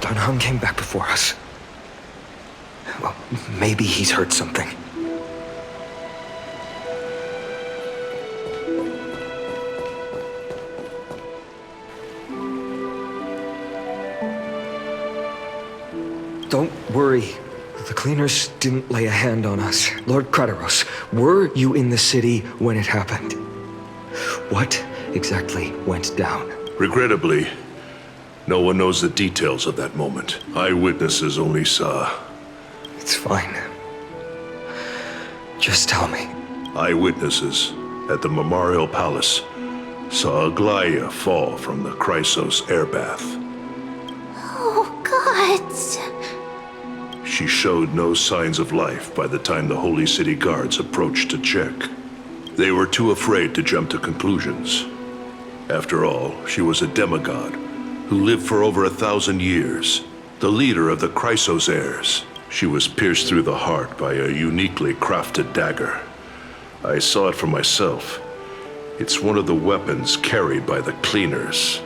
Dunhung came back before us. Well, maybe he's heard something. Don't worry. The cleaners didn't lay a hand on us. Lord Krateros, were you in the city when it happened? What exactly went down? Regrettably, no one knows the details of that moment. Eyewitnesses only saw... It's fine. Just tell me. Eyewitnesses at the Memorial Palace saw Aglaia fall from the Chrysos air bath. Oh, God. She showed no signs of life by the time the Holy City guards approached to check. They were too afraid to jump to conclusions. After all, she was a demigod who lived for over 1,000 years, the leader of the Chrysos heirs. She was pierced through the heart by a uniquely crafted dagger. I saw it for myself. It's one of the weapons carried by the cleaners.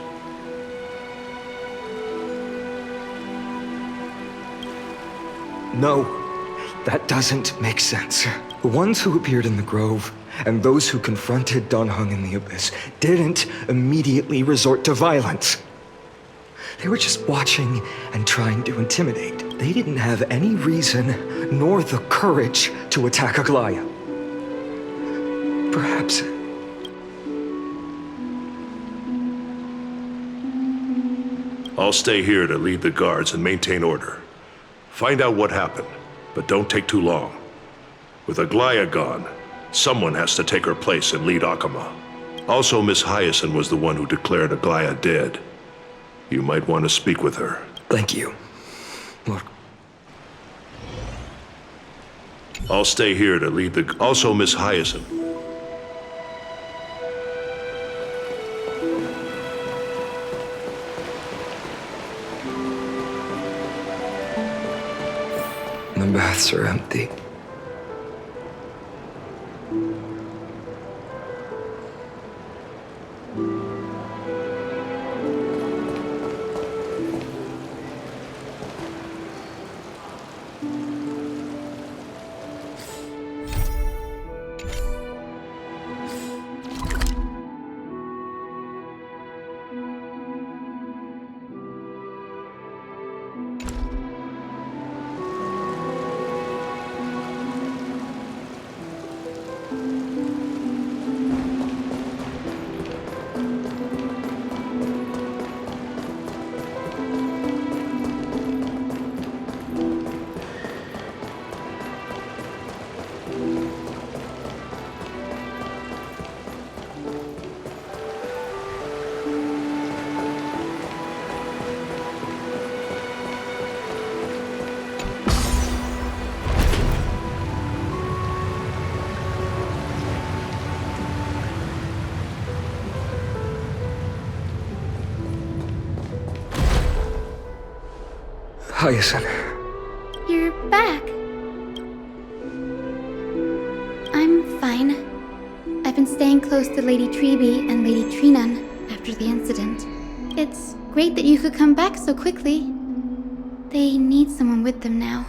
No, that doesn't make sense. The ones who appeared in the Grove and those who confronted Dunhung in the Abyss didn't immediately resort to violence. They were just watching and trying to intimidate. They didn't have any reason nor the courage to attack Aglaia. Perhaps... I'll stay here to lead the guards and maintain order. Find out what happened, but don't take too long. With Aglaia gone, someone has to take her place and lead Akama. Also, Miss Hyacinth was the one who declared Aglaia dead. You might want to speak with her. Thank you. Lord. I'll stay here to lead the... Also, Miss Hyacinth. The baths are empty. Hyacinth. You're back. I'm fine. I've been staying close to Lady Treeby and Lady Trinan after the incident. It's great that you could come back so quickly. They need someone with them now.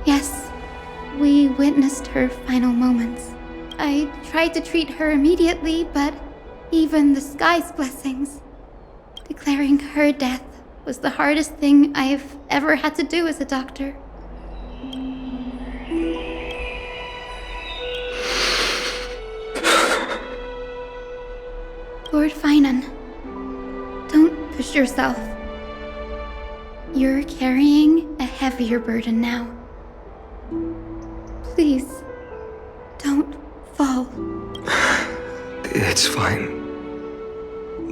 Yes, we witnessed her final moments. I tried to treat her immediately, but even the sky's blessings. Declaring her death was the hardest thing I've ever had to do as a doctor. Lord Finan, don't push yourself. You're carrying a heavier burden now. Please, don't fall. It's fine.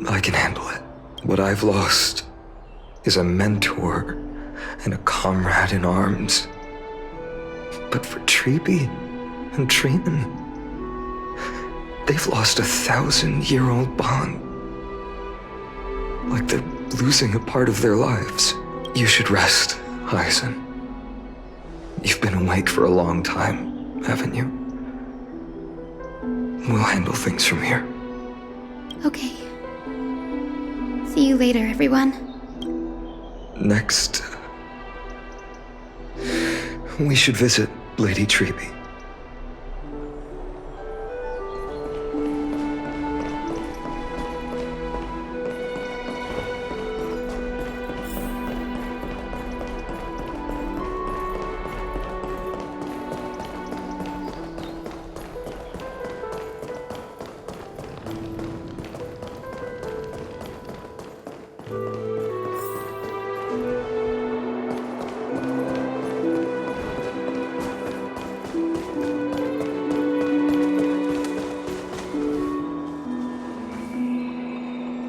I can handle it. What I've lost is a mentor and a comrade in arms. But for Treeby and Trinan, they've lost 1,000-year-old bond. Like they're losing a part of their lives. You should rest, Hyacinth. You've been awake for a long time, haven't you? We'll handle things from here. Okay. See you later, everyone. Next, we should visit Lady Treeby.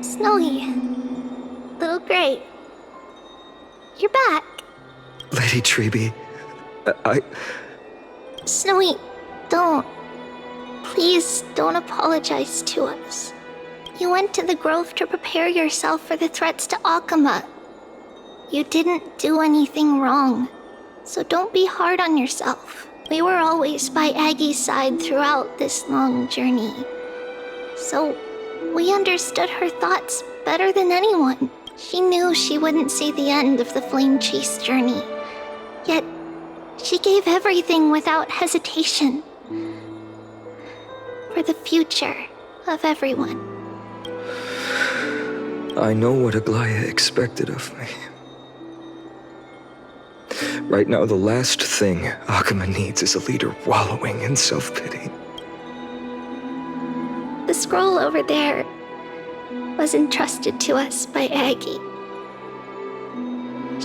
Snowy. Little Gray. You're back. Lady Treeby, Snowy, don't. Please don't apologize to us. You went to the grove to prepare yourself for the threats to Akama. You didn't do anything wrong, so don't be hard on yourself. We were always by Aggie's side throughout this long journey. So, we understood her thoughts better than anyone. She knew she wouldn't see the end of the Flame Chase journey. Yet, she gave everything without hesitation. For the future of everyone. I know what Aglaya expected of me. Right now, the last thing Akama needs is a leader wallowing in self-pity. The scroll over there was entrusted to us by Aggie.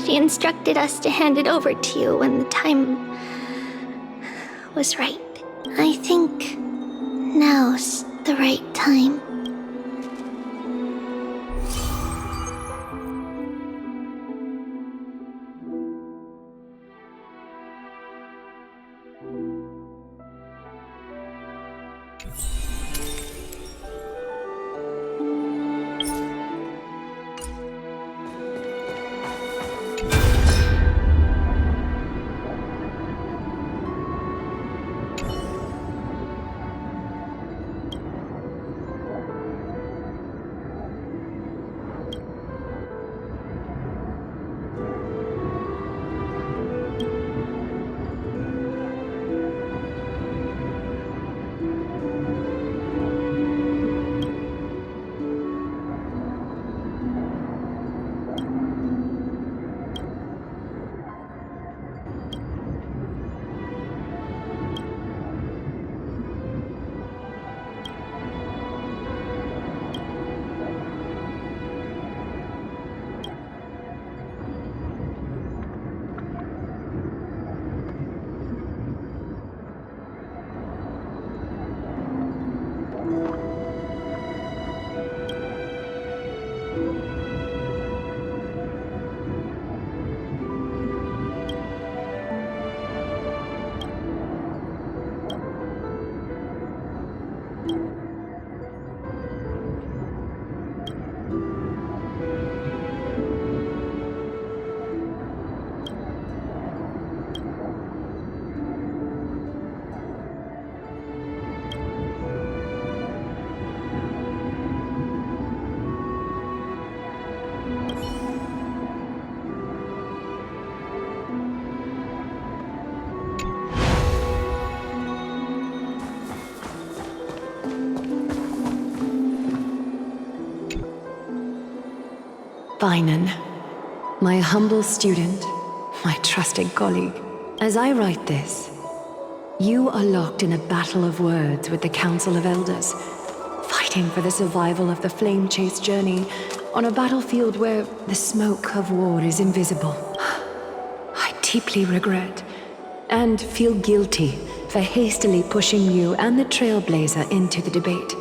She instructed us to hand it over to you when the time was right. I think now's the right time. Bainan, my humble student, my trusted colleague. As I write this, you are locked in a battle of words with the Council of Elders, fighting for the survival of the Flame Chase journey on a battlefield where the smoke of war is invisible. I deeply regret and feel guilty for hastily pushing you and the Trailblazer into the debate.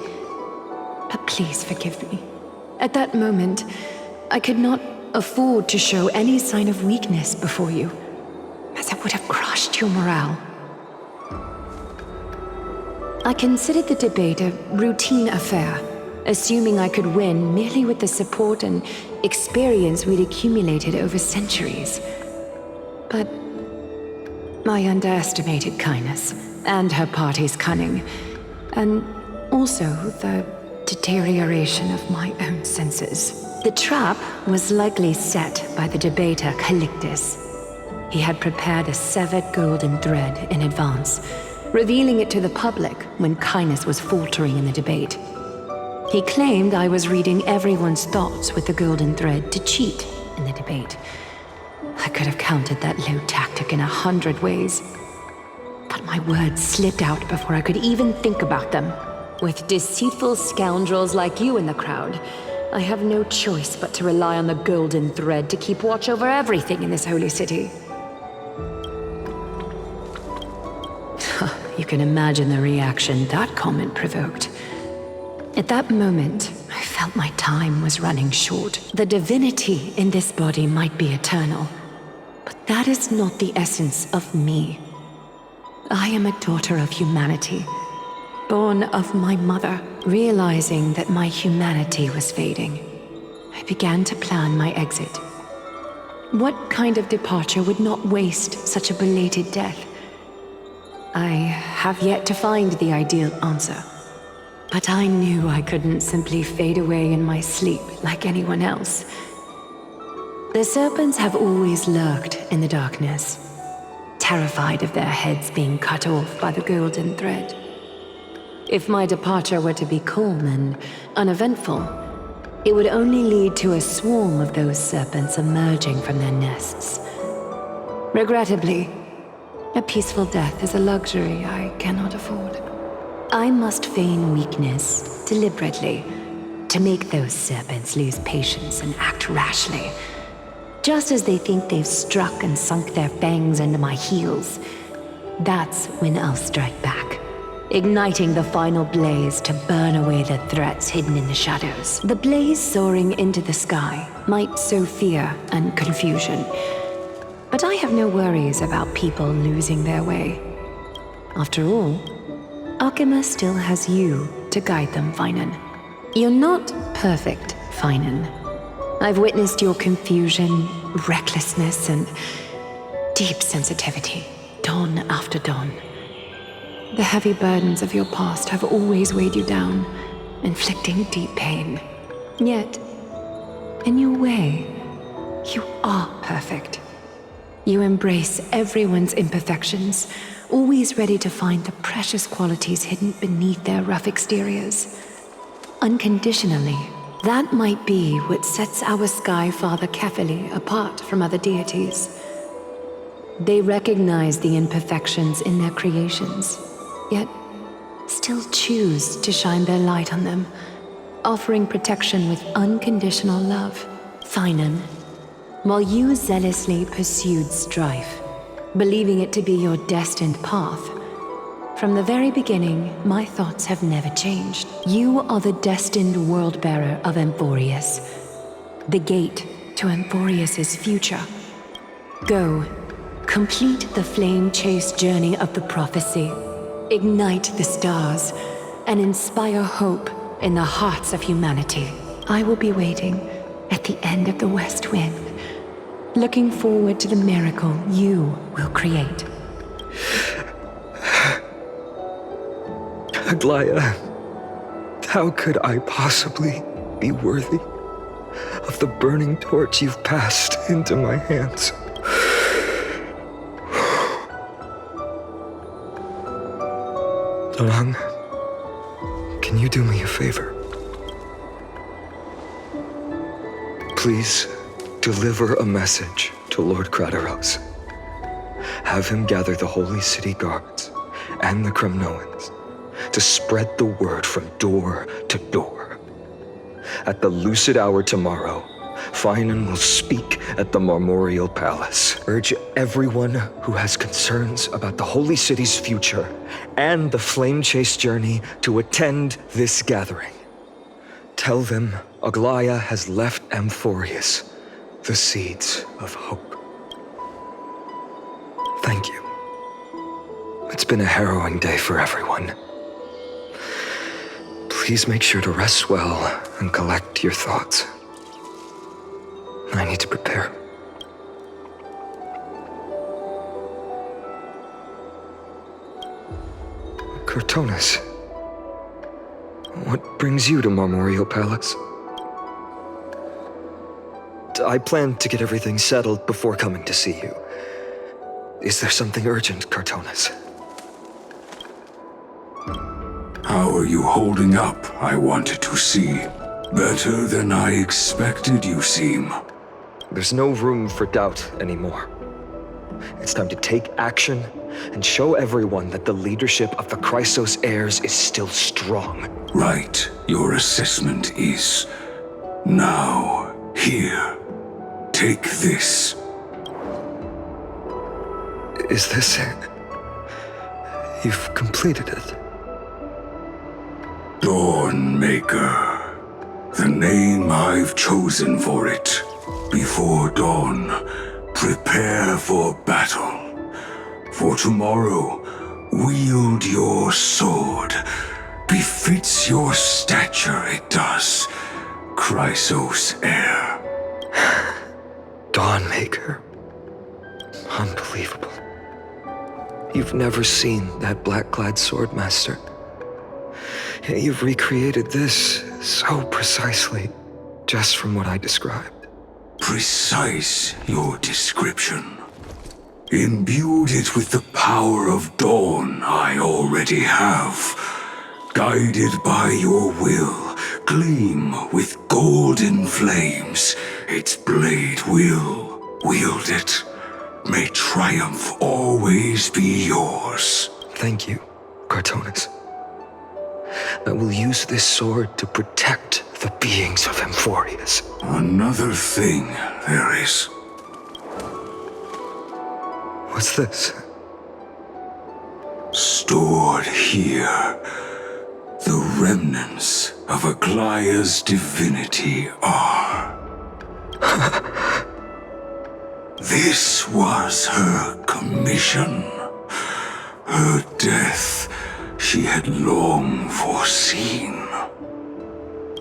But please forgive me. At that moment, I could not afford to show any sign of weakness before you, as it would have crushed your morale. I considered the debate a routine affair, assuming I could win merely with the support and experience we'd accumulated over centuries. But I underestimated kindness and her party's cunning, and also the deterioration of my own senses. The trap was likely set by the debater Calictus. He had prepared a severed golden thread in advance, revealing it to the public when Kindness was faltering in the debate. He claimed I was reading everyone's thoughts with the golden thread to cheat in the debate. I could have countered that low tactic in 100 ways. But my words slipped out before I could even think about them. With deceitful scoundrels like you in the crowd, I have no choice but to rely on the golden thread to keep watch over everything in this holy city. You can imagine the reaction that comment provoked. At that moment, I felt my time was running short. The divinity in this body might be eternal, but that is not the essence of me. I am a daughter of humanity, born of my mother. Realizing that my humanity was fading, I began to plan my exit. What kind of departure would not waste such a belated death? I have yet to find the ideal answer. But I knew I couldn't simply fade away in my sleep like anyone else. The serpents have always lurked in the darkness, terrified of their heads being cut off by the golden thread. If my departure were to be calm and uneventful, it would only lead to a swarm of those serpents emerging from their nests. Regrettably, a peaceful death is a luxury I cannot afford. I must feign weakness deliberately to make those serpents lose patience and act rashly. Just as they think they've struck and sunk their fangs into my heels, that's when I'll strike back, igniting the final blaze to burn away the threats hidden in the shadows. The blaze soaring into the sky might sow fear and confusion, but I have no worries about people losing their way. After all, Alchema still has you to guide them, Finan. You're not perfect, Finan. I've witnessed your confusion, recklessness, and deep sensitivity, dawn after dawn. The heavy burdens of your past have always weighed you down, inflicting deep pain. Yet, in your way, you are perfect. You embrace everyone's imperfections, always ready to find the precious qualities hidden beneath their rough exteriors. Unconditionally, that might be what sets our Sky Father Kefili apart from other deities. They recognize the imperfections in their creations, yet still choose to shine their light on them, offering protection with unconditional love. Finan, while you zealously pursued strife, believing it to be your destined path, from the very beginning, my thoughts have never changed. You are the destined world-bearer of Amphoreus, the gate to Amphoreus's future. Go, complete the flame-chase journey of the prophecy, ignite the stars, and inspire hope in the hearts of humanity. I will be waiting at the end of the West Wind, looking forward to the miracle you will create. Aglaya, how could I possibly be worthy of the burning torch you've passed into my hands? Donhung, can you do me a favor? Please deliver a message to Lord Krateros. Have him gather the Holy City guards and the Kremnoans to spread the word from door to door. At the lucid hour tomorrow, Finan will speak at the Marmorial Palace. Urge everyone who has concerns about the Holy City's future and the Flame Chase journey to attend this gathering. Tell them Aglaya has left Amphoreus the seeds of hope. Thank you. It's been a harrowing day for everyone. Please make sure to rest well and collect your thoughts. I need to prepare. Cortonus, What brings you to Marmoreal Palace? I planned to get everything settled before coming to see you. Is there something urgent, Cartonis? How are you holding up, I wanted to see. Better than I expected, you seem. There's no room for doubt anymore. It's time to take action and show everyone that the leadership of the Chrysos heirs is still strong. Right, your assessment is. Now, here. Take this. Is this it? You've completed it. Dawnmaker. The name I've chosen for it. Before dawn, prepare for battle. For tomorrow, wield your sword. Befits your stature, it does. Chrysos heir. Dawnmaker. Unbelievable. You've never seen that black-clad swordmaster. Yet you've recreated this so precisely, just from what I described. Precise, your description. Imbued it with the power of dawn I already have. Guided by your will, gleam with golden flames. Its blade will wield it. May triumph always be yours. Thank you, Cartonis. I will use this sword to protect the beings of Amphoreus. Another thing there is. What's this? Stored here, the remnants of Aglaya's divinity are. This was her commission. Her death she had long foreseen.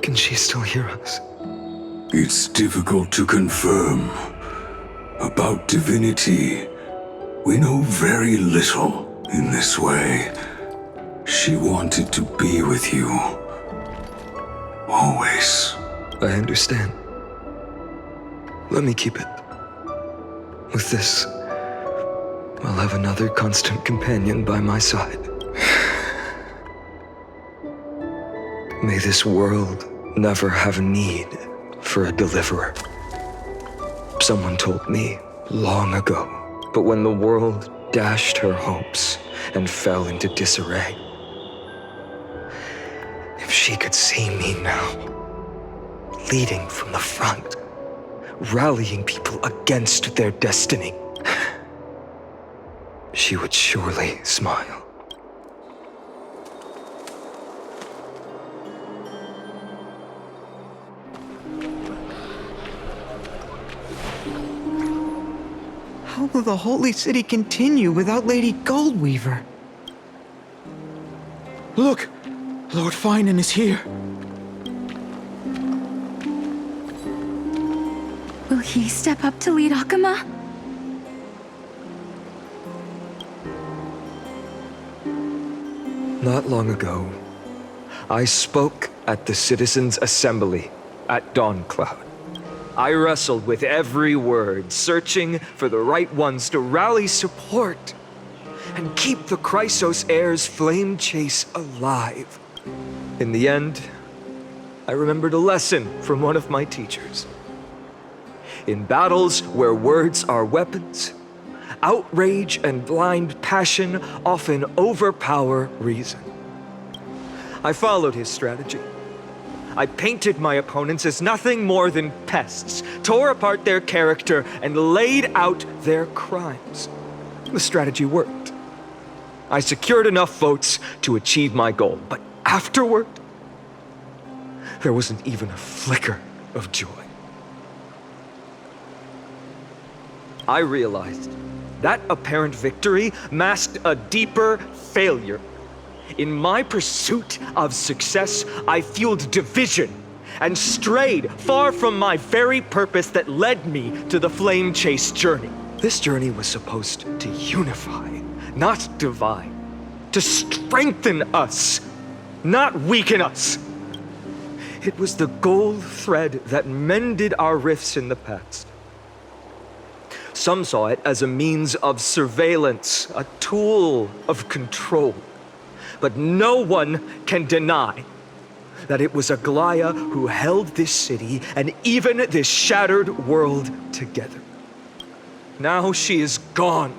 Can she still hear us? It's difficult to confirm. About divinity, we know very little in this way. She wanted to be with you. Always. I understand. Let me keep it. With this, I'll have another constant companion by my side. May this world never have a need for a deliverer. Someone told me long ago, but when the world dashed her hopes and fell into disarray, if she could see me now, leading from the front, rallying people against their destiny, she would surely smile. How will the Holy City continue without Lady Goldweaver? Look! Lord Finan is here. Will he step up to lead Akama? Not long ago, I spoke at the Citizens' Assembly at Dawncloud. I wrestled with every word, searching for the right ones to rally support and keep the Chrysos heirs' flame chase alive. In the end, I remembered a lesson from one of my teachers. In battles where words are weapons, outrage and blind passion often overpower reason. I followed his strategy. I painted my opponents as nothing more than pests, tore apart their character, and laid out their crimes. The strategy worked. I secured enough votes to achieve my goal, but afterward, there wasn't even a flicker of joy. I realized that apparent victory masked a deeper failure. In my pursuit of success, I fueled division and strayed far from my very purpose that led me to the flame chase journey. This journey was supposed to unify, not divide, to strengthen us, not weaken us. It was the gold thread that mended our rifts in the past. Some saw it as a means of surveillance, a tool of control. But no one can deny that it was Aglaya who held this city and even this shattered world together. Now she is gone.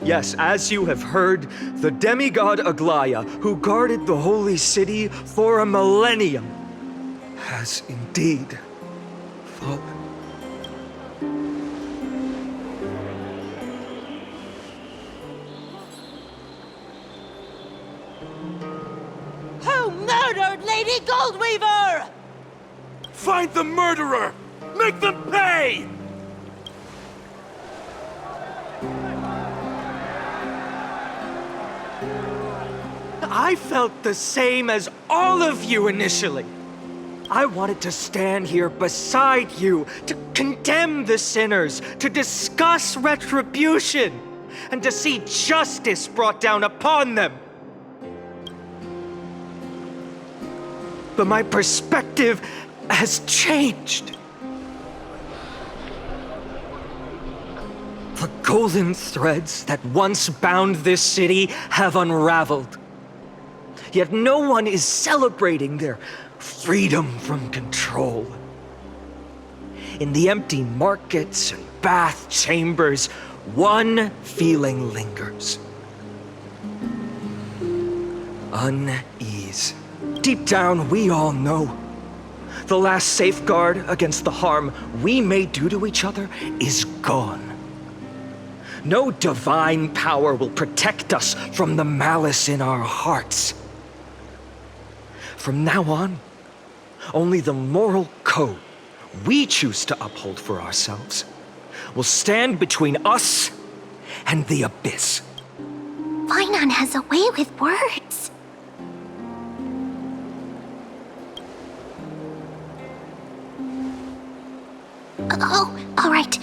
Yes, as you have heard, the demigod Aglaya, who guarded the holy city for a millennium, has indeed fallen. Who murdered Lady Goldweaver? Find the murderer! Make them pay! I felt the same as all of you initially. I wanted to stand here beside you, to condemn the sinners, to discuss retribution, and to see justice brought down upon them. But my perspective has changed. The golden threads that once bound this city have unraveled. Yet no one is celebrating their freedom from control. In the empty markets and bath chambers, one feeling lingers. Unease. Deep down, we all know the last safeguard against the harm we may do to each other is gone. No divine power will protect us from the malice in our hearts. From now on, only the moral code we choose to uphold for ourselves will stand between us and the abyss. Fainan has a way with words. Oh, all right.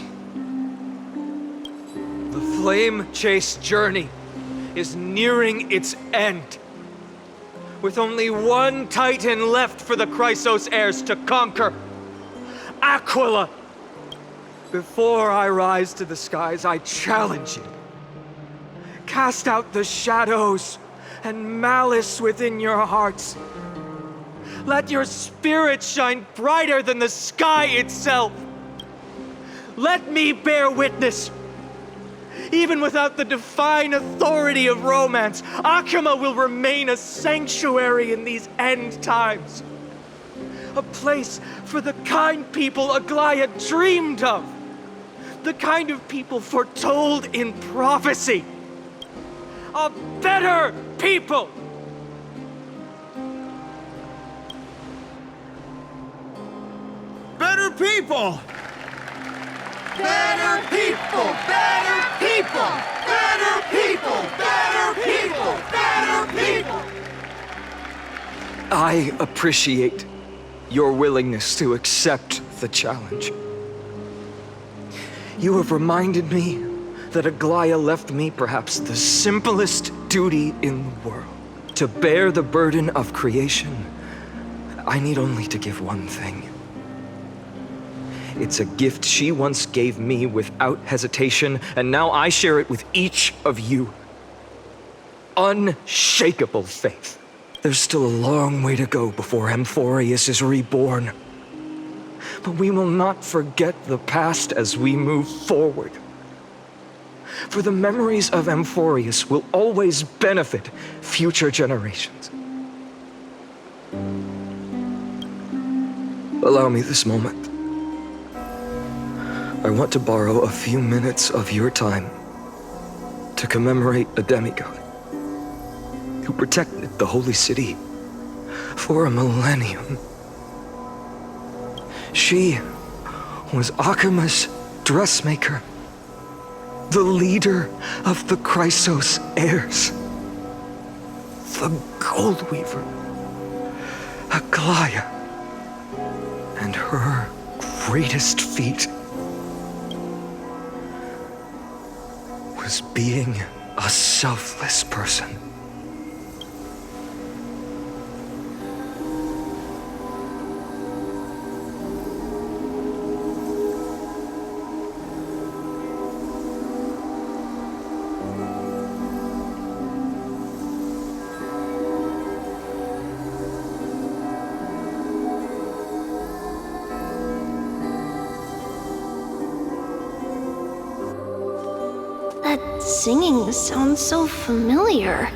The flame-chased journey is nearing its end. With only one titan left for the Chrysos heirs to conquer. Aquila! Before I rise to the skies, I challenge you. Cast out the shadows and malice within your hearts. Let your spirit shine brighter than the sky itself. Let me bear witness. Even without the divine authority of romance, Akima will remain a sanctuary in these end times. A place for the kind people Aglaya dreamed of. The kind of people foretold in prophecy. A better people! Better people! Better people! Better people! Better people! Better people! Better people! I appreciate your willingness to accept the challenge. You have reminded me that Aglaya left me perhaps the simplest duty in the world. To bear the burden of creation, I need only to give one thing. It's a gift she once gave me without hesitation, and now I share it with each of you. Unshakable faith. There's still a long way to go before Amphoreus is reborn. But we will not forget the past as we move forward. For the memories of Amphoreus will always benefit future generations. Allow me this moment. I want to borrow a few minutes of your time to commemorate a demigod who protected the holy city for a millennium. She was Akima's dressmaker, the leader of the Chrysos heirs, the Goldweaver, Aglaya, and her greatest feat was being a selfless person. That singing sounds so familiar.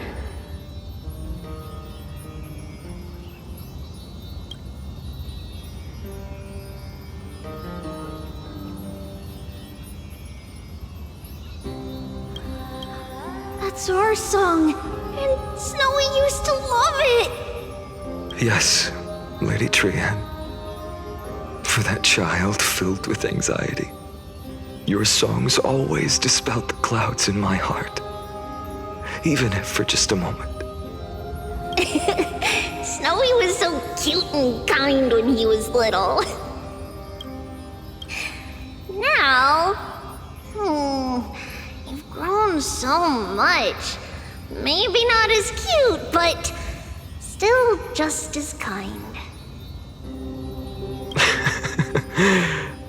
That's our song, and Snowy used to love it! Yes, Lady Trian. For that child filled with anxiety, your songs always dispelled the clouds in my heart. Even if for just a moment. Snowy was so cute and kind when he was little. Now, you've grown so much. Maybe not as cute, but still just as kind.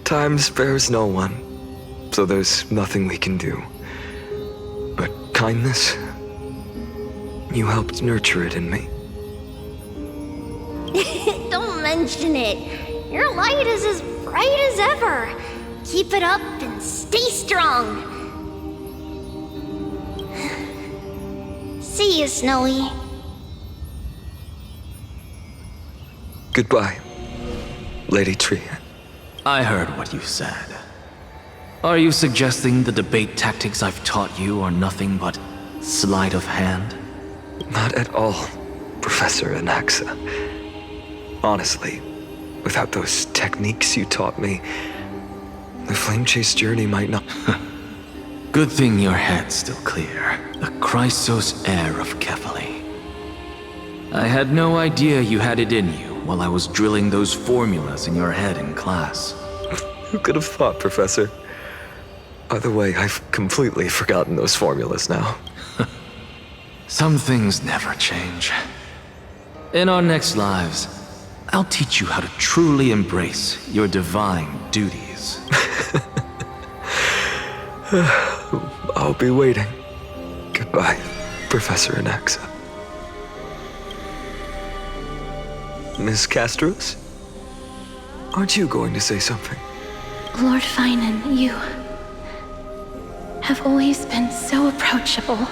Time spares no one, so there's nothing we can do. But kindness, you helped nurture it in me. Don't mention it. Your light is as bright as ever. Keep it up and stay strong. See you, Snowy. Goodbye, Lady Trian. I heard what you said. Are you suggesting the debate tactics I've taught you are nothing but sleight of hand? Not at all, Professor Anaxa. Honestly, without those techniques you taught me, the Flame Chase journey might not... Good thing your head's still clear. The Chrysos heir of Kefali. I had no idea you had it in you while I was drilling those formulas in your head in class. Who could have thought, Professor? By the way, I've completely forgotten those formulas now. Some things never change. In our next lives, I'll teach you how to truly embrace your divine duties. I'll be waiting. Goodbye, Professor Anaxa. Miss Castros? Aren't you going to say something? Lord Finan, you have always been so approachable.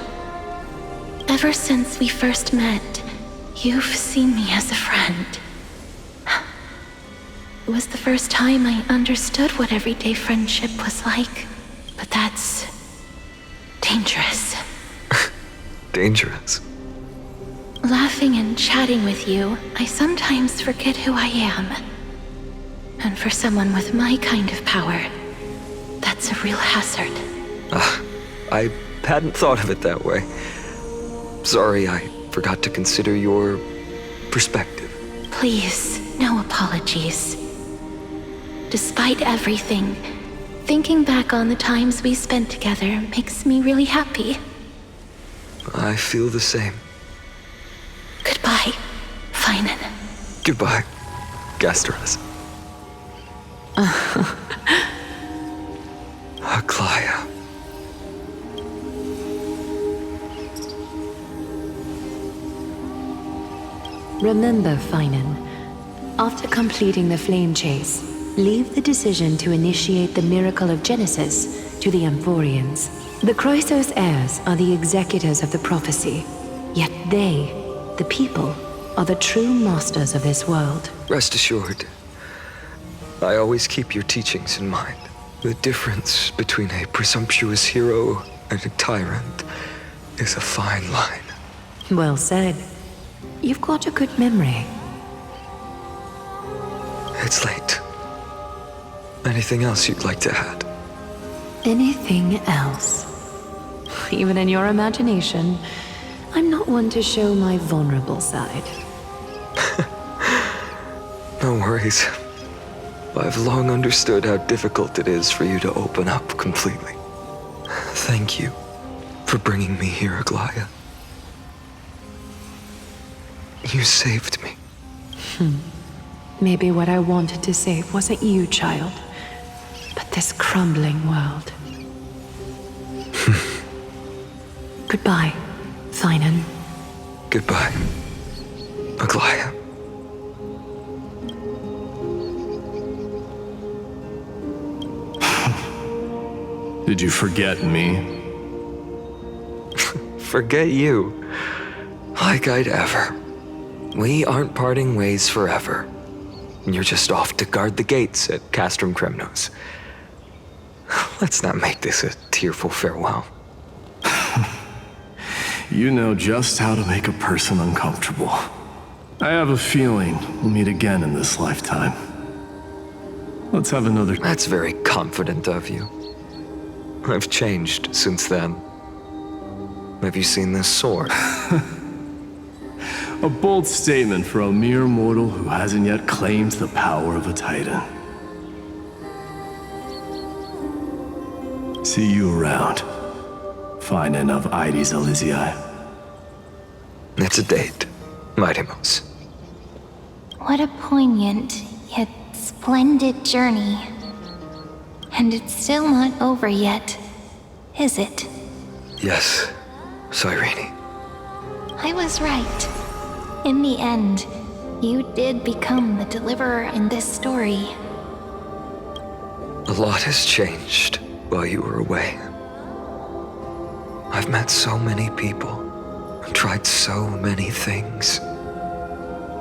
Ever since we first met, you've seen me as a friend. It was the first time I understood what everyday friendship was like. But that's... dangerous. Dangerous? Laughing and chatting with you, I sometimes forget who I am. And for someone with my kind of power, that's a real hazard. I hadn't thought of it that way. Sorry, I forgot to consider your perspective. Please, no apologies. Despite everything, thinking back on the times we spent together makes me really happy. I feel the same. Goodbye, Finan. Goodbye, Gastras. Aklaya. Remember, Finan, after completing the Flame Chase, leave the decision to initiate the Miracle of Genesis to the Amphoreans. The Chrysos heirs are the executors of the prophecy, yet they, the people, are the true masters of this world. Rest assured, I always keep your teachings in mind. The difference between a presumptuous hero and a tyrant is a fine line. Well said. You've got a good memory. It's late. Anything else you'd like to add? Anything else? Even in your imagination, I'm not one to show my vulnerable side. No worries. I've long understood how difficult it is for you to open up completely. Thank you for bringing me here, Aglaya. You saved me. Maybe what I wanted to save wasn't you, child, but this crumbling world. Goodbye, Finan. Goodbye, Aglaya. Did you forget me? Forget you. Like I'd ever. We aren't parting ways forever. You're just off to guard the gates at Castrum Kremnos. Let's not make this a tearful farewell. You know just how to make a person uncomfortable. I have a feeling we'll meet again in this lifetime. Let's have another... That's very confident of you. I've changed since then. Have you seen this sword? A bold statement for a mere mortal who hasn't yet claimed the power of a titan. See you around. Finan of Ides Elysiae. It's a date, Mightimos. What a poignant, yet splendid journey. And it's still not over yet, is it? Yes, Cyrene. I was right. In the end, you did become the deliverer in this story. A lot has changed while you were away. I've met so many people and tried so many things.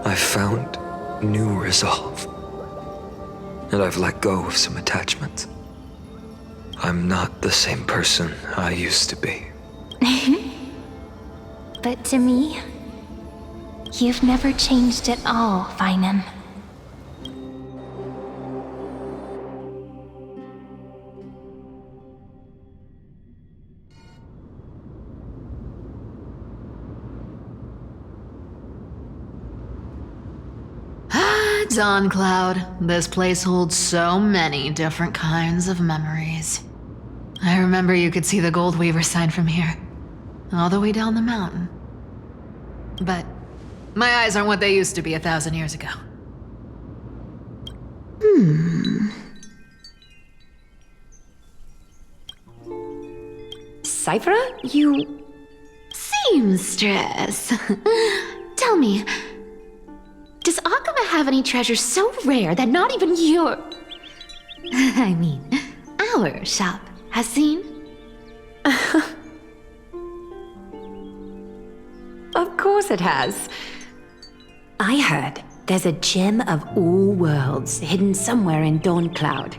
I've found new resolve. And I've let go of some attachments. I'm not the same person I used to be. But to me, you've never changed at all, Finan. Dawn Cloud. This place holds so many different kinds of memories. I remember you could see the Gold Weaver sign from here, all the way down the mountain. But my eyes aren't what they used to be 1,000 years ago. Cyphera, you... Seamstress. Tell me, does Akama have any treasures so rare that not even your... I mean, our shop has seen? Of course it has. I heard there's a gem of all worlds hidden somewhere in Dawn Cloud.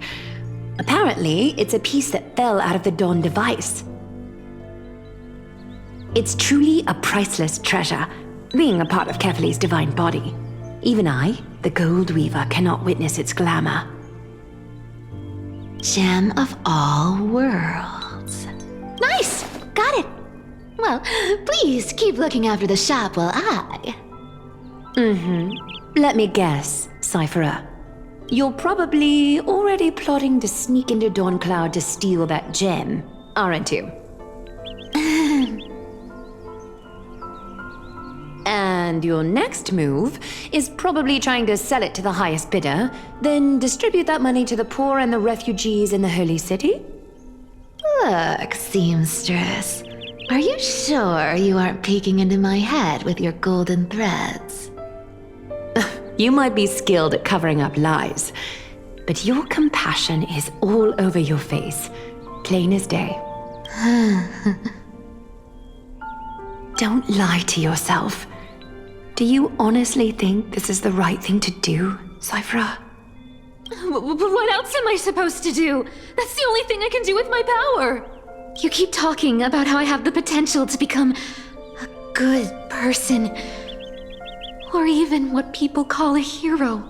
Apparently, it's a piece that fell out of the Dawn device. It's truly a priceless treasure, being a part of Kefali's divine body. Even I, the Gold Weaver, cannot witness its glamour. Gem of all worlds. Nice! Got it! Well, please keep looking after the shop while I... Let me guess, Cyphera. You're probably already plotting to sneak into Dawn Cloud to steal that gem, aren't you? And your next move is probably trying to sell it to the highest bidder, then distribute that money to the poor and the refugees in the Holy City? Look, seamstress. Are you sure you aren't peeking into my head with your golden threads? You might be skilled at covering up lies, but your compassion is all over your face, plain as day. Don't lie to yourself. Do you honestly think this is the right thing to do, Cyphera? What else am I supposed to do? That's the only thing I can do with my power. You keep talking about how I have the potential to become a good person, or even what people call a hero.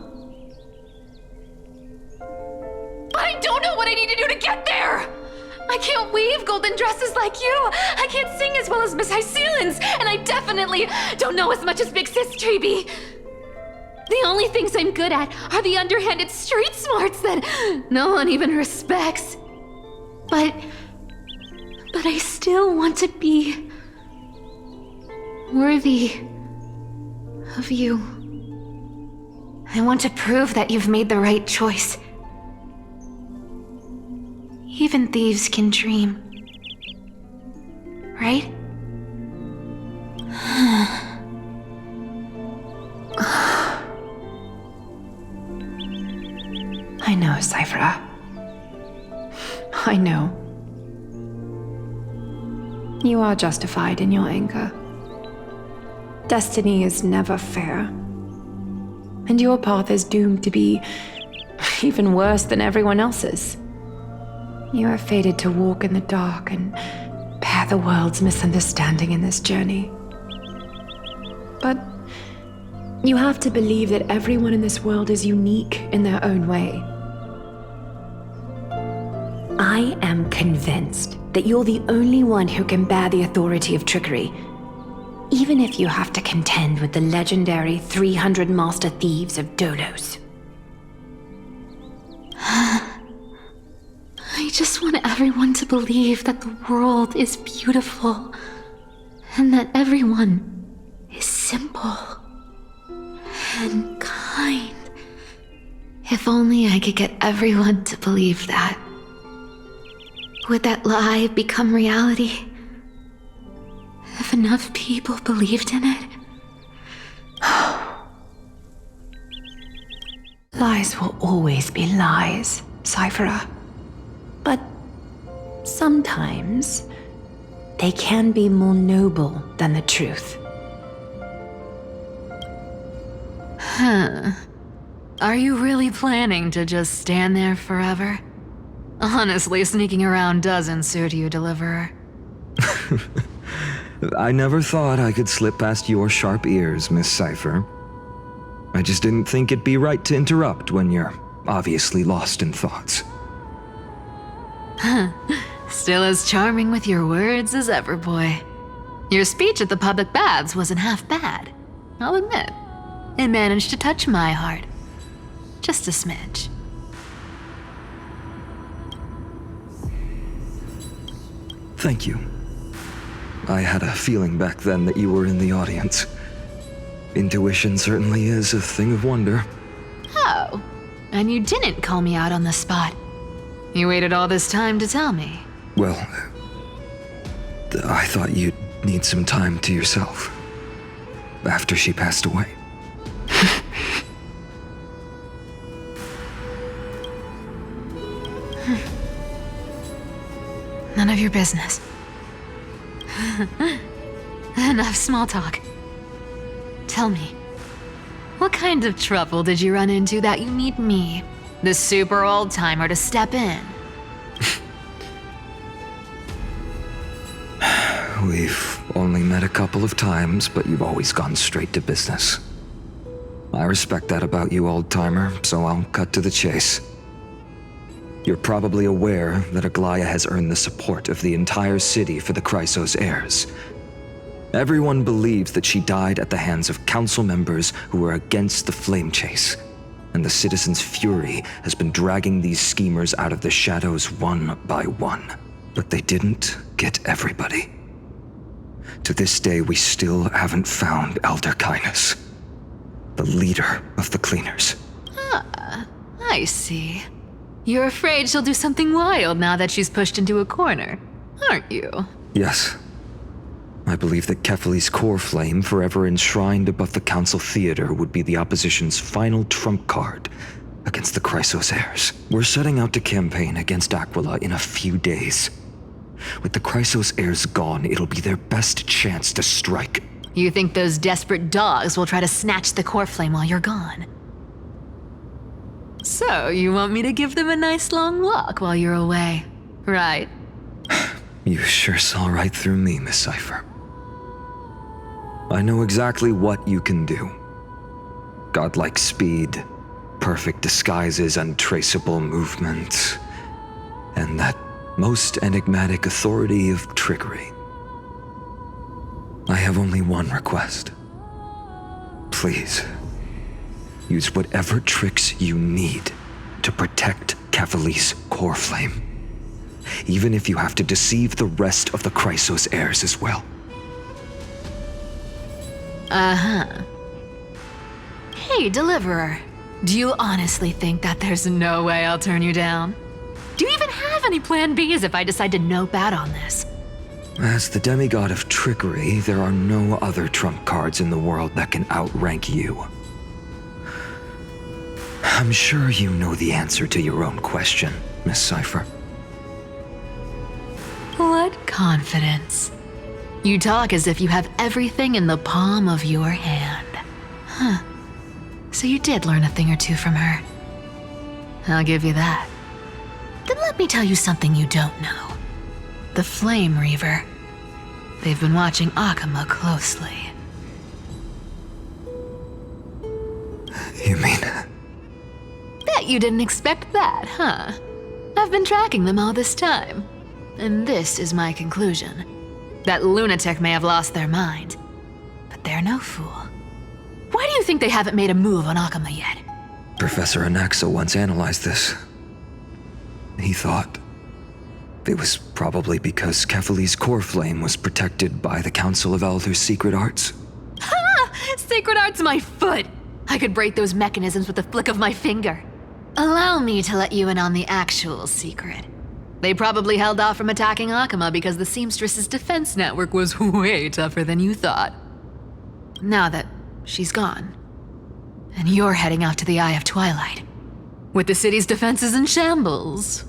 But I don't know what I need to do to get there! I can't weave golden dresses like you! I can't sing as well as Miss Hyceelans! And I definitely don't know as much as Big Sis Treeby! The only things I'm good at are the underhanded street smarts that no one even respects. But I still want to be worthy of you. I want to prove that you've made the right choice. Even thieves can dream. Right? Cypher. I know. You are justified in your anger. Destiny is never fair. And your path is doomed to be even worse than everyone else's. You are fated to walk in the dark and bear the world's misunderstanding in this journey. But you have to believe that everyone in this world is unique in their own way. I am convinced that you're the only one who can bear the authority of trickery, even if you have to contend with the legendary 300 master thieves of Dolos. I just want everyone to believe that the world is beautiful and that everyone is simple and kind. If only I could get everyone to believe that. Would that lie become reality? If enough people believed in it? Lies will always be lies, Cypher. But sometimes they can be more noble than the truth. Huh. Are you really planning to just stand there forever? Honestly, sneaking around doesn't suit you, Deliverer. I never thought I could slip past your sharp ears, Miss Cypher. I just didn't think it'd be right to interrupt when you're obviously lost in thoughts. Still as charming with your words as ever, boy. Your speech at the public baths wasn't half bad, I'll admit. It managed to touch my heart. Just a smidge. Thank you. I had a feeling back then that you were in the audience. Intuition certainly is a thing of wonder. Oh, and you didn't call me out on the spot. You waited all this time to tell me. Well, I thought you'd need some time to yourself. After she passed away. None of your business. Enough small talk. Tell me, what kind of trouble did you run into that you need me, the super old-timer, to step in? We've only met a couple of times, but you've always gone straight to business. I respect that about you, old-timer, so I'll cut to the chase. You're probably aware that Aglaya has earned the support of the entire city for the Chrysos heirs. Everyone believes that she died at the hands of council members who were against the flame chase, and the citizens' fury has been dragging these schemers out of the shadows one by one. But they didn't get everybody. To this day, we still haven't found Elder Kynus, the leader of the cleaners. Ah, I see. You're afraid she'll do something wild now that she's pushed into a corner, aren't you? Yes. I believe that Kefali's core flame, forever enshrined above the council theater, would be the opposition's final trump card against the Chrysos heirs. We're setting out to campaign against Aquila in a few days. With the Chrysos heirs gone, it'll be their best chance to strike. You think those desperate dogs will try to snatch the core flame while you're gone? So, you want me to give them a nice long walk while you're away, right? You sure saw right through me, Miss Cypher. I know exactly what you can do. Godlike speed, perfect disguises, untraceable movement, and that most enigmatic authority of trickery. I have only one request. Please, use whatever tricks you need to protect Kefali's core flame. Even if you have to deceive the rest of the Chrysos heirs as well. Uh-huh. Hey, Deliverer. Do you honestly think that there's no way I'll turn you down? Do you even have any plan Bs if I decide to nope out on this? As the demigod of trickery, there are no other trump cards in the world that can outrank you. I'm sure you know the answer to your own question, Miss Cypher. What confidence. You talk as if you have everything in the palm of your hand. Huh. So you did learn a thing or two from her. I'll give you that. Then let me tell you something you don't know. The Flame Reaver. They've been watching Akama closely. You mean... Bet you didn't expect that, huh? I've been tracking them all this time. And this is my conclusion. That lunatic may have lost their mind, but they're no fool. Why do you think they haven't made a move on Akama yet? Professor Anaxa once analyzed this. He thought it was probably because Kefali's core flame was protected by the Council of Elders' secret arts. Ha! Secret art's my foot! I could break those mechanisms with the flick of my finger. Allow me to let you in on the actual secret. They probably held off from attacking Akama because the Seamstress's defense network was way tougher than you thought. Now that she's gone, and you're heading out to the Eye of Twilight, with the city's defenses in shambles.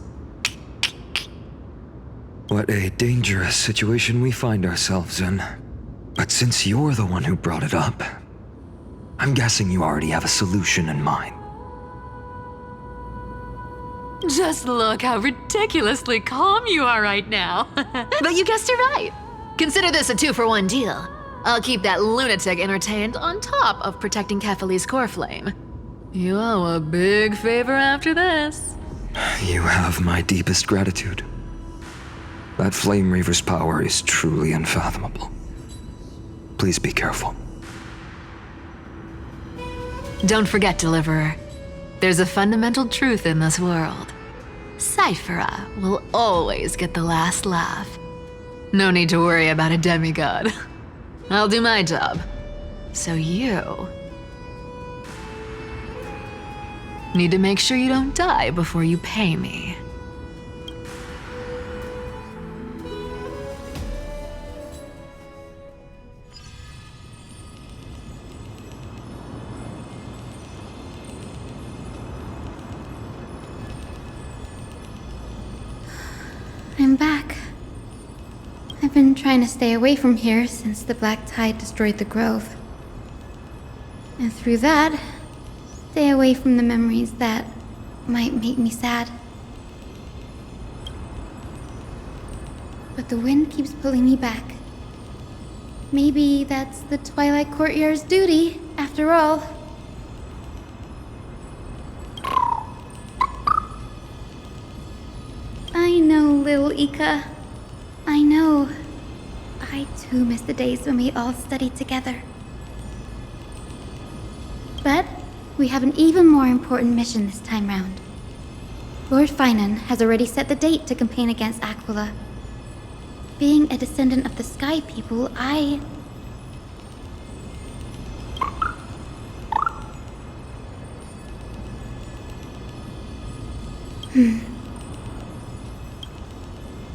What a dangerous situation we find ourselves in. But since you're the one who brought it up, I'm guessing you already have a solution in mind. Just look how ridiculously calm you are right now. But you guessed it right. Consider this a 2-for-1 deal. I'll keep that lunatic entertained on top of protecting Kefali's core flame. You owe a big favor after this. You have my deepest gratitude. That Flame Reaver's power is truly unfathomable. Please be careful. Don't forget, Deliverer. There's a fundamental truth in this world. Cyphera will always get the last laugh. No need to worry about a demigod. I'll do my job. So you need to make sure you don't die before you pay me. I'm back. I've been trying to stay away from here since the Black Tide destroyed the grove. And through that, stay away from the memories that might make me sad. But the wind keeps pulling me back. Maybe that's the Twilight Courtyard's duty, after all. I know, little Ika. I know. I too miss the days when we all studied together. But we have an even more important mission this time round. Lord Finan has already set the date to campaign against Aquila. Being a descendant of the Sky People,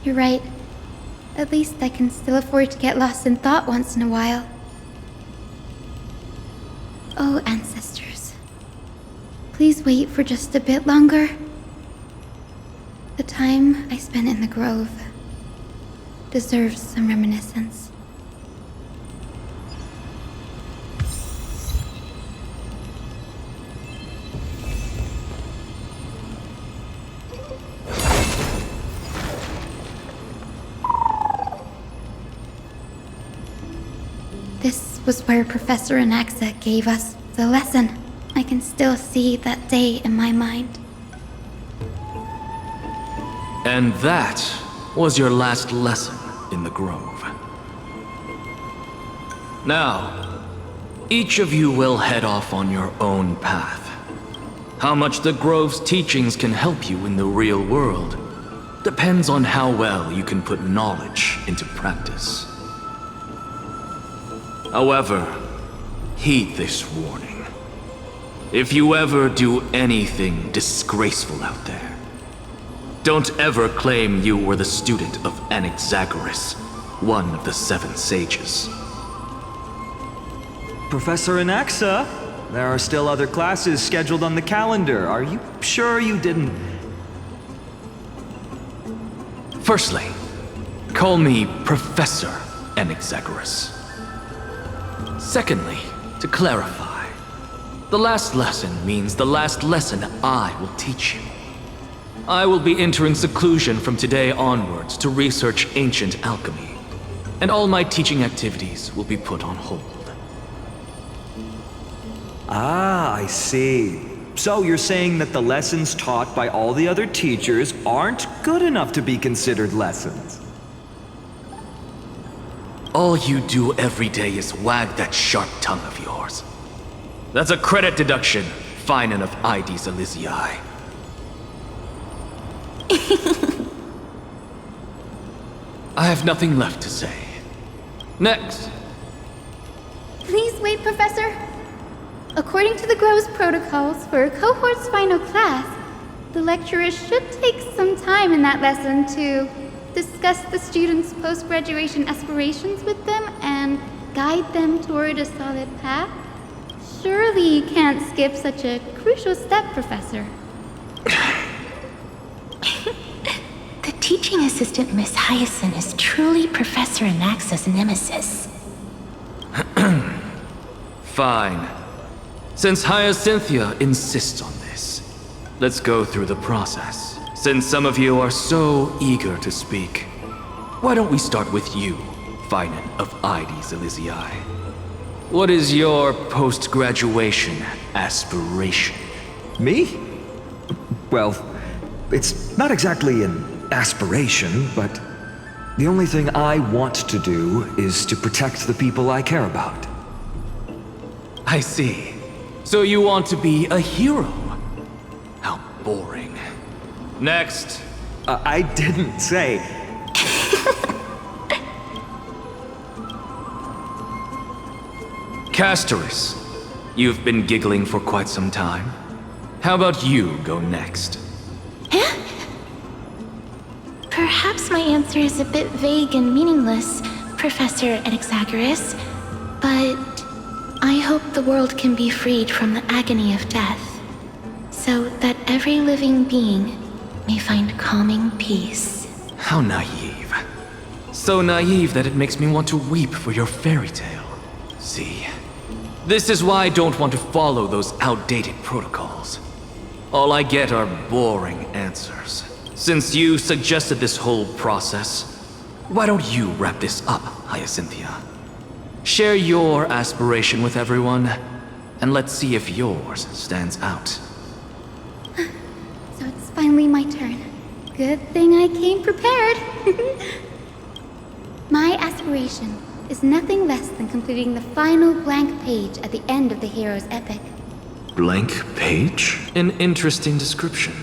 You're right. At least I can still afford to get lost in thought once in a while. Oh, ancestors. Please wait for just a bit longer. The time I spent in the grove deserves some reminiscence. This was where Professor Anaxa gave us the lesson. I can still see that day in my mind. And that was your last lesson in the Grove. Now, each of you will head off on your own path. How much the Grove's teachings can help you in the real world depends on how well you can put knowledge into practice. However, heed this warning. If you ever do anything disgraceful out there, don't ever claim you were the student of Anaxagoras, one of the 7 sages. Professor Anaxa, There are still other classes scheduled on the calendar. Are you sure you didn't... Firstly, call me Professor Anaxagoras. Secondly, to clarify, the last lesson means the last lesson I will teach you. I will be entering seclusion from today onwards to research ancient alchemy, and all my teaching activities will be put on hold. Ah, I see. So you're saying that the lessons taught by all the other teachers aren't good enough to be considered lessons? All you do every day is wag that sharp tongue of yours. That's a credit deduction, fine enough IDs Elysiae. I have nothing left to say. Next. Please wait, Professor. According to the Grove's protocols for a cohort's final class, the lecturer should take some time in that lesson to discuss the students' post-graduation aspirations with them and guide them toward a solid path. Surely you can't skip such a crucial step, Professor. The teaching assistant, Miss Hyacinth, is truly Professor Anaxa's nemesis. Fine. Since Hyacinthia insists on this, let's go through the process. Since some of you are so eager to speak, why don't we start with you, Finan of IDs Elysiae? What is your post-graduation aspiration? Me? Well, it's not exactly an aspiration, but the only thing I want to do is to protect the people I care about. I see. So you want to be a hero? How boring. Next. I didn't say... Castoris, you've been giggling for quite some time. How about you go next? Perhaps my answer is a bit vague and meaningless, Professor Anaxagoras, but I hope the world can be freed from the agony of death, so that every living being may find calming peace. How naive. So naive that it makes me want to weep for your fairy tale. See, this is why I don't want to follow those outdated protocols. All I get are boring answers. Since you suggested this whole process, why don't you wrap this up, Hyacinthia? Share your aspiration with everyone, and let's see if yours stands out. So it's finally my turn. Good thing I came prepared. My aspiration is nothing less than completing the final blank page at the end of the hero's epic. Blank page? An interesting description.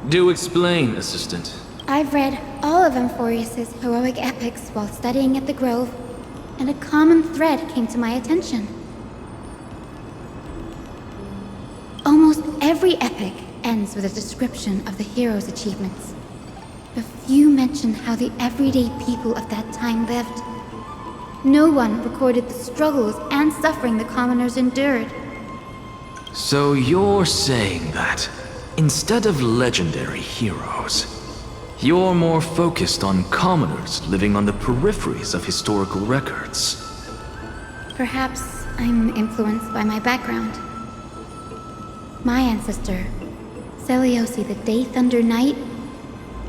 Do explain, Assistant. I've read all of Amphoreus' heroic epics while studying at the Grove, and a common thread came to my attention. Almost every epic ends with a description of the hero's achievements. But few mention how the everyday people of that time lived. No one recorded the struggles and suffering the commoners endured. So you're saying that, instead of legendary heroes, you're more focused on commoners living on the peripheries of historical records. Perhaps I'm influenced by my background. My ancestor, Seliosi the Day Thunder Knight,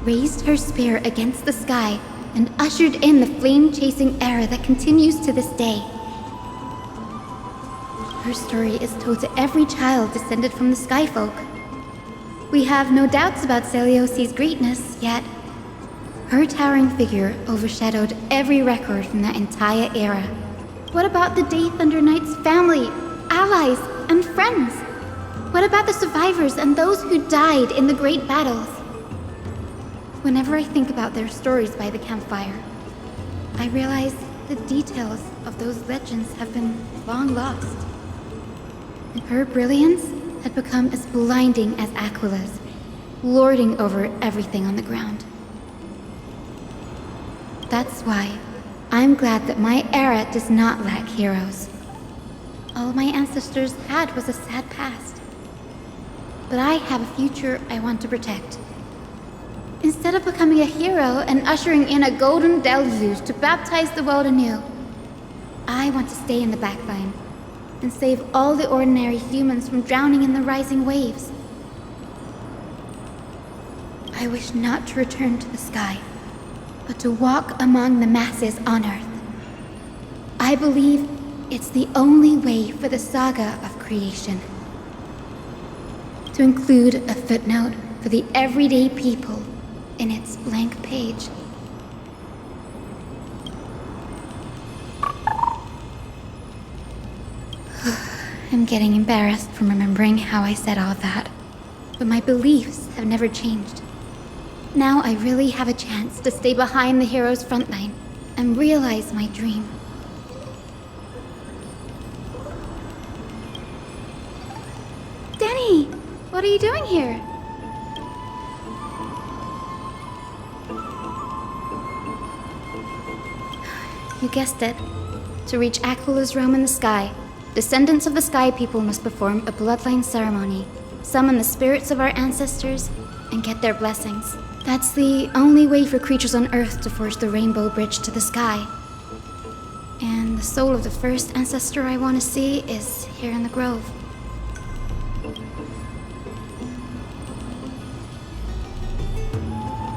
raised her spear against the sky and ushered in the flame-chasing era that continues to this day. Her story is told to every child descended from the Skyfolk. We have no doubts about Seliosi's greatness, yet her towering figure overshadowed every record from that entire era. What about the Day Thunder Knight's family, allies, and friends? What about the survivors and those who died in the great battles? Whenever I think about their stories by the campfire, I realize the details of those legends have been long lost. And her brilliance had become as blinding as Aquila's, lording over everything on the ground. That's why I'm glad that my era does not lack heroes. All my ancestors had was a sad past. But I have a future I want to protect. Instead of becoming a hero and ushering in a golden deluge to baptize the world anew, I want to stay in the backline and save all the ordinary humans from drowning in the rising waves. I wish not to return to the sky, but to walk among the masses on Earth. I believe it's the only way for the saga of creation. To include a footnote for the everyday people in its blank page. I'm getting embarrassed from remembering how I said all that, but my beliefs have never changed. Now I really have a chance to stay behind the hero's front line and realize my dream. Danny, what are you doing here? You guessed it. To reach Aquala's realm in the sky, descendants of the Sky People must perform a bloodline ceremony, summon the spirits of our ancestors, and get their blessings. That's the only way for creatures on Earth to forge the rainbow bridge to the sky. And the soul of the first ancestor I want to see is here in the grove.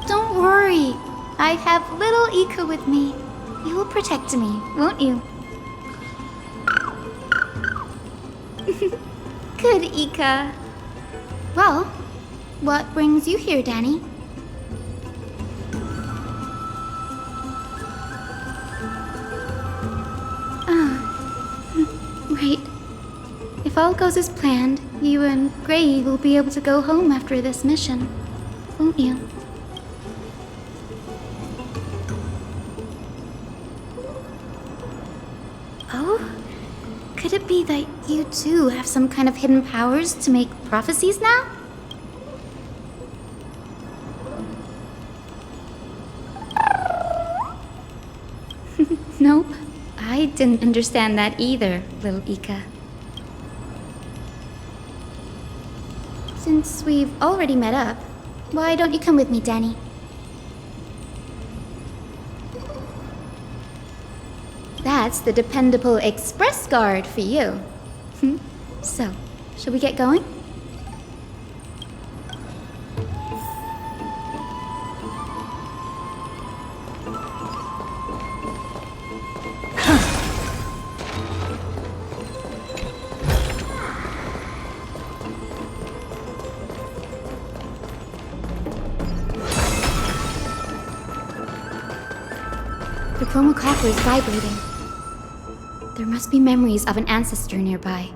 Don't worry. I have little Ika with me. You will protect me, won't you? Good, Ika. Well, what brings you here, Danny? Right. If all goes as planned, you and Gray will be able to go home after this mission, won't you? Oh? Could it be that you too have some kind of hidden powers to make prophecies now? Nope. I didn't understand that either, little Ika. Since we've already met up, why don't you come with me, Danny? That's the dependable express guard for you. So, shall we get going? The chromocopter is vibrating. There must be memories of an ancestor nearby.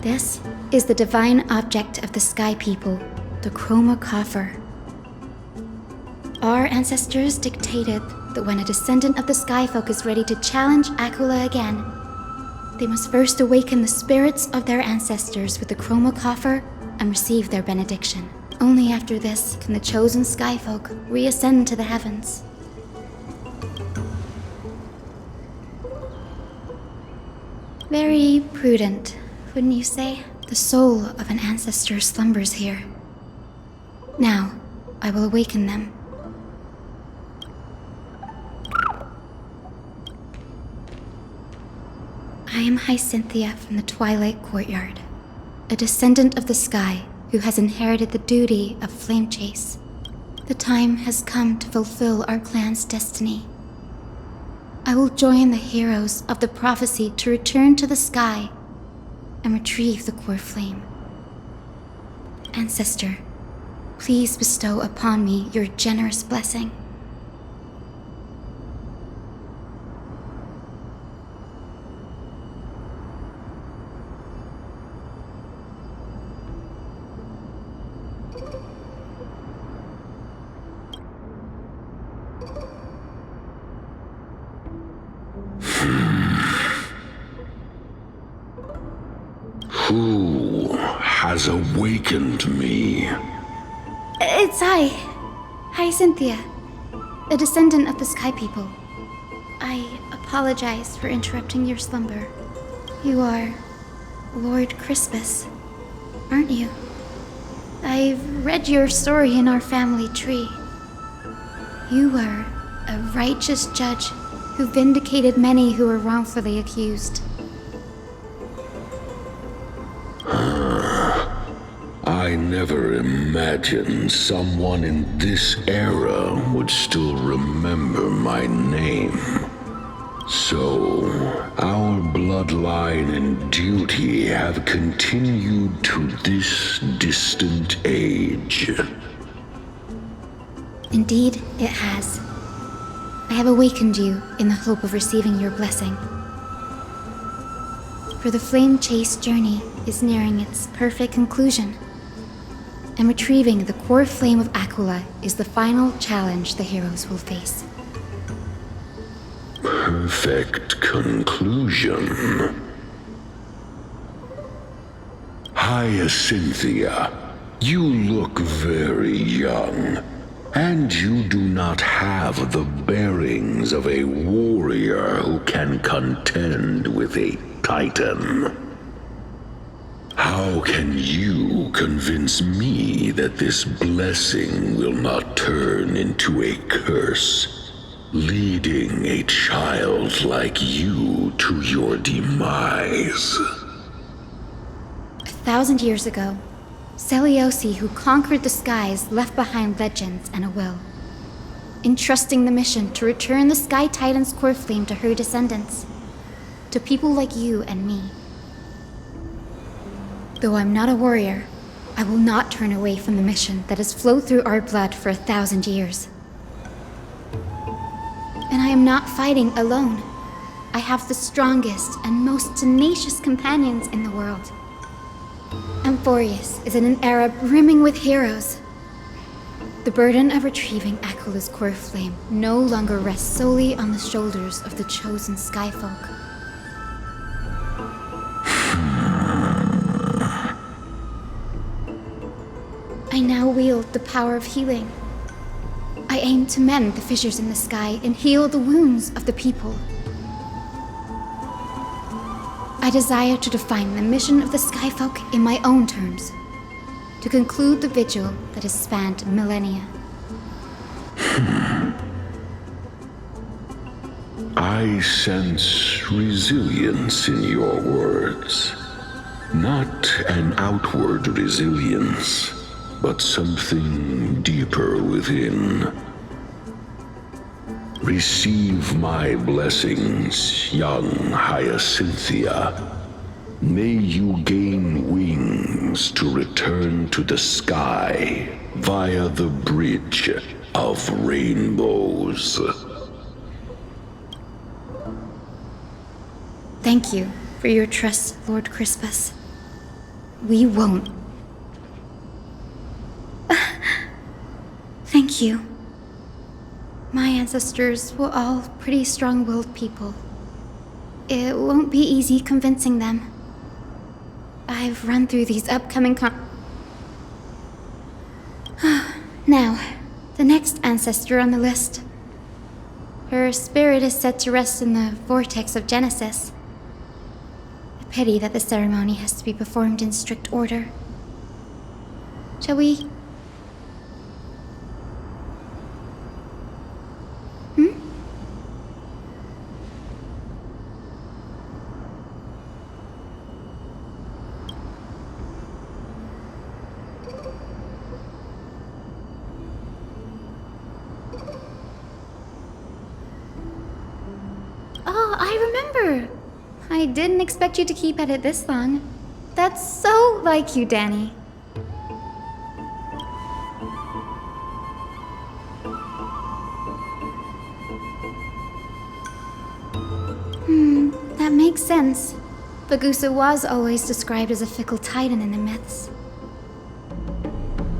This is the divine object of the Sky People, the chromocopter. Our ancestors dictated that when a descendant of the Skyfolk is ready to challenge Aquila again, they must first awaken the spirits of their ancestors with the chromocopter and receive their benediction. Only after this can the chosen Skyfolk reascend to the heavens. Very prudent, wouldn't you say? The soul of an ancestor slumbers here. Now, I will awaken them. I am Hyacinthia from the Twilight Courtyard, a descendant of the sky who has inherited the duty of flame chase. The time has come to fulfill our clan's destiny. I will join the heroes of the prophecy to return to the sky and retrieve the core flame. Ancestor, please bestow upon me your generous blessing. Who has awakened me? It's I. Hyacinthia, a descendant of the Sky People. I apologize for interrupting your slumber. You are Lord Crispus, aren't you? I've read your story in our family tree. You were a righteous judge who vindicated many who were wrongfully accused. I never imagined someone in this era would still remember my name. So, our bloodline and duty have continued to this distant age. Indeed, it has. I have awakened you in the hope of receiving your blessing. For the Flame Chase journey is nearing its perfect conclusion, and retrieving the core flame of Aquila is the final challenge the heroes will face. Perfect conclusion. Hyacinthia, you look very young, and you do not have the bearings of a warrior who can contend with a titan. How can you convince me that this blessing will not turn into a curse, leading a child like you to your demise? 1,000 years ago, Seliosi, who conquered the skies, left behind legends and a will, entrusting the mission to return the Sky Titan's core flame to her descendants, to people like you and me. Though I'm not a warrior, I will not turn away from the mission that has flowed through our blood for 1,000 years. And I am not fighting alone. I have the strongest and most tenacious companions in the world. Amphoreus is in an era brimming with heroes. The burden of retrieving Aquila's core flame no longer rests solely on the shoulders of the chosen Skyfolk. I now wield the power of healing. I aim to mend the fissures in the sky and heal the wounds of the people. I desire to define the mission of the Skyfolk in my own terms, to conclude the vigil that has spanned millennia. I sense resilience in your words. Not an outward resilience, but something deeper within. Receive my blessings, young Hyacinthia. May you gain wings to return to the sky via the Bridge of Rainbows. Thank you for your trust, Lord Crispus. We won't. Thank you. My ancestors were all pretty strong-willed people. It won't be easy convincing them. I've run through these upcoming Now, the next ancestor on the list. Her spirit is set to rest in the vortex of Genesis. A pity that the ceremony has to be performed in strict order. Shall we? Oh, I remember. I didn't expect you to keep at it this long. That's so like you, Danny. That makes sense. Bagusa was always described as a fickle titan in the myths.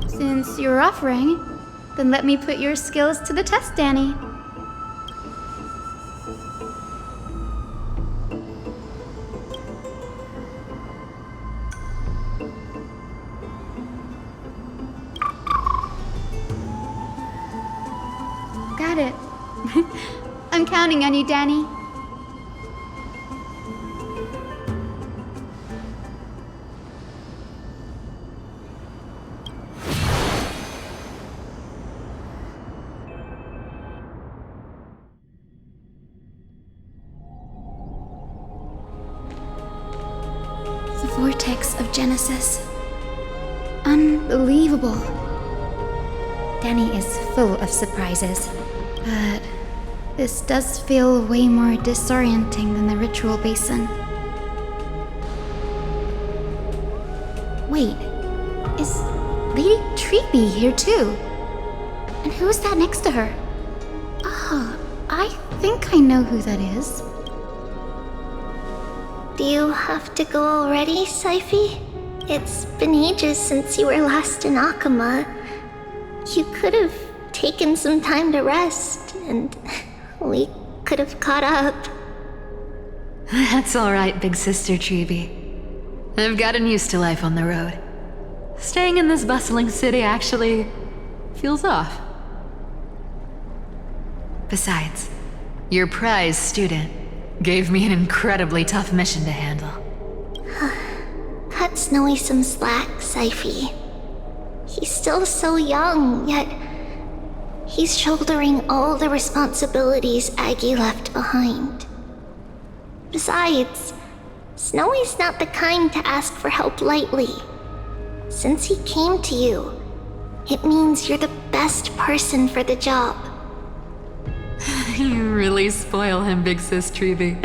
Since you're offering, then let me put your skills to the test, Danny. I'm counting on you, Danny. The vortex of Genesis. Unbelievable. Danny is full of surprises, but this does feel way more disorienting than the ritual basin. Wait, is Lady Treeby here too? And who is that next to her? Oh, I think I know who that is. Do you have to go already, Syphi? It's been ages since you were last in Akama. You could have taken some time to rest, and we could have caught up. That's alright, big sister Treeby. I've gotten used to life on the road. Staying in this bustling city actually feels off. Besides, your prize student gave me an incredibly tough mission to handle. Cut Snowy some slack, Syphi. He's still so young, yet he's shouldering all the responsibilities Aggie left behind. Besides, Snowy's not the kind to ask for help lightly. Since he came to you, it means you're the best person for the job. You really spoil him, big sis Treeby.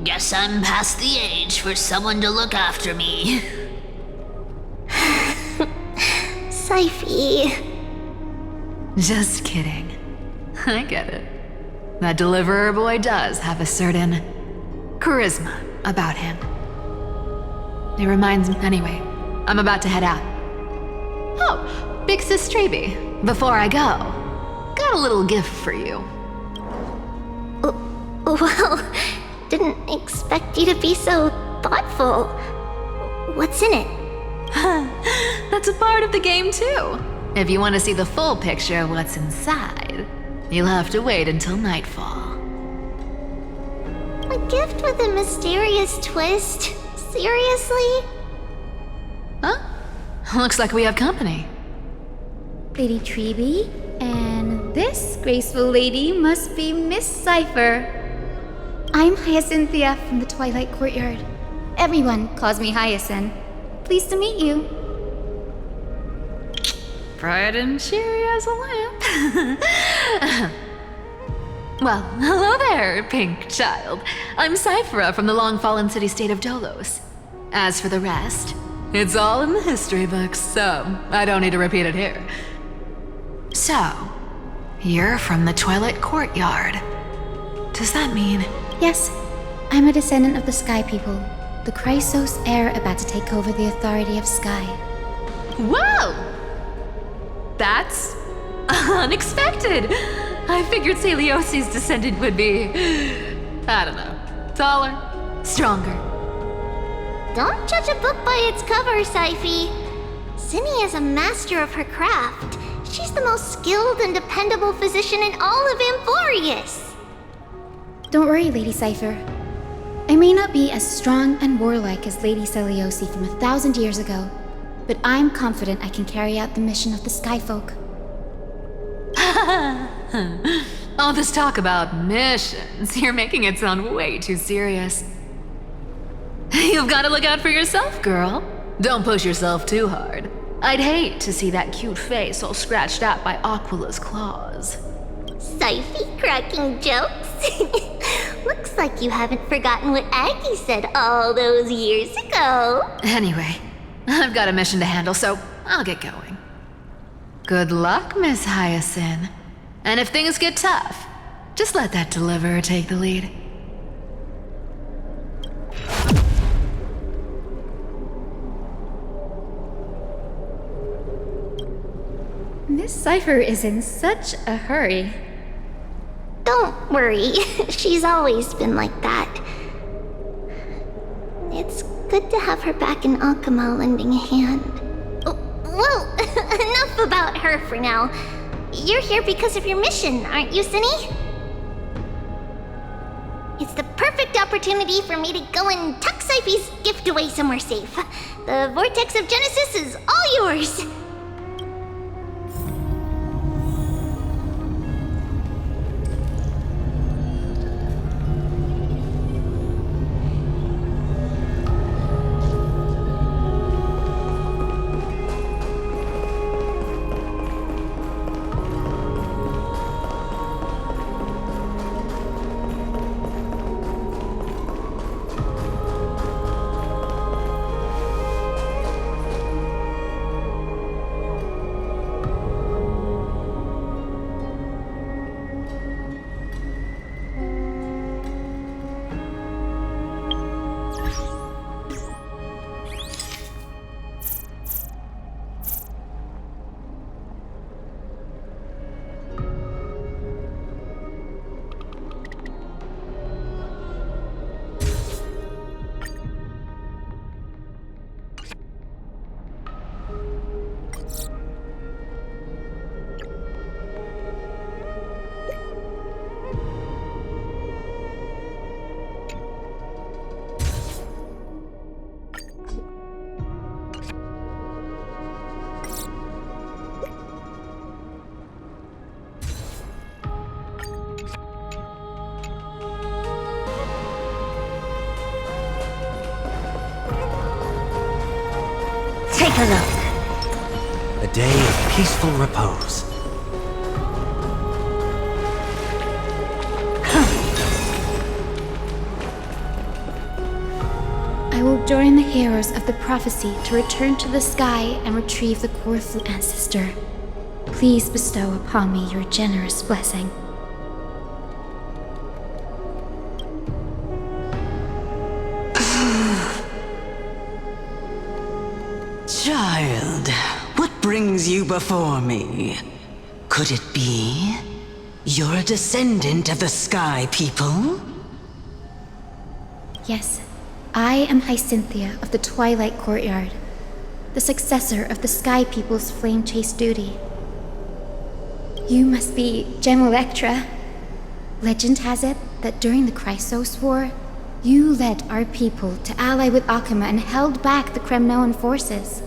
Guess I'm past the age for someone to look after me. Syphi. Just kidding. I get it. That deliverer boy does have a certain charisma about him. It reminds me. Anyway, I'm about to head out. Oh, big sis Treeby, before I go, got a little gift for you. Well, didn't expect you to be so thoughtful. What's in it? That's a part of the game too. If you want to see the full picture of what's inside, you'll have to wait until nightfall. A gift with a mysterious twist? Seriously? Huh? Looks like we have company. Lady Treeby, and this graceful lady must be Miss Cypher. I'm Hyacinthia from the Twilight Courtyard. Everyone calls me Hyacinth. Pleased to meet you. Bright and cheery as a lamp. Well, hello there, pink child. I'm Cyphera from the long-fallen city-state of Dolos. As for the rest, it's all in the history books, so I don't need to repeat it here. So, you're from the Twilight Courtyard. Does that mean... Yes, I'm a descendant of the Sky People, the Chrysos heir about to take over the authority of Sky. Whoa! That's unexpected. I figured Celiosi's descendant would be, I don't know, taller, stronger. Don't judge a book by its cover, Syphi. Zinni is a master of her craft. She's the most skilled and dependable physician in all of Amphoreus. Don't worry, Lady Cypher. I may not be as strong and warlike as Lady Celiosi from 1,000 years ago, but I'm confident I can carry out the mission of the Skyfolk. All this talk about missions, you're making it sound way too serious. You've got to look out for yourself, girl. Don't push yourself too hard. I'd hate to see that cute face all scratched out by Aquila's claws. Syphi cracking jokes? Looks like you haven't forgotten what Aggie said all those years ago. Anyway, I've got a mission to handle, so I'll get going. Good luck, Miss Hyacinth. And if things get tough, just let that deliverer take the lead. Miss Cypher is in such a hurry. Don't worry, she's always been like that. It's good to have her back in Akama lending a hand. Well, enough about her for now. You're here because of your mission, aren't you, Zinni? It's the perfect opportunity for me to go and tuck Siphi's gift away somewhere safe. The Vortex of Genesis is all yours! Take a look. A day of peaceful repose. I will join the heroes of the prophecy to return to the sky and retrieve the core flute ancestor. Please bestow upon me your generous blessing. Child, what brings you before me? Could it be you're a descendant of the Sky People? Yes, I am Hyacinthia of the Twilight Courtyard, the successor of the Sky People's Flame Chase duty. You must be Gemelectra. Legend has it that during the Chrysos War, you led our people to ally with Akama and held back the Kremnoan forces.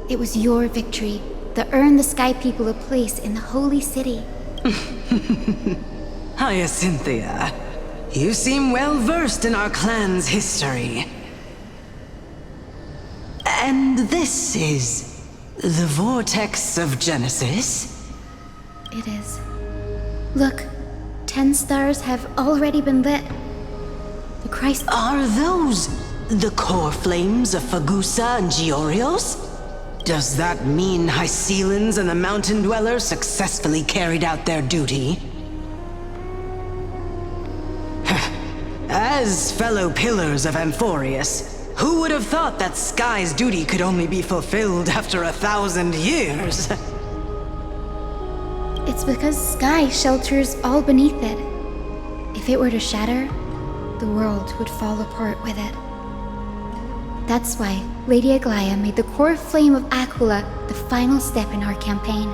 It was your victory that earned the Sky People a place in the Holy City. Hyacinthia, you seem well versed in our clan's history. And this is the Vortex of Genesis? It is. Look, 10 stars have already been lit. The Christ— Are those the core flames of Fagusa and Giorios? Does that mean Hycelans and the Mountain Dwellers successfully carried out their duty? As fellow pillars of Amphoreus, who would have thought that Sky's duty could only be fulfilled after 1,000 years? It's because Sky shelters all beneath it. If it were to shatter, the world would fall apart with it. That's why Lady Aglaya made the core flame of Aquila the final step in our campaign.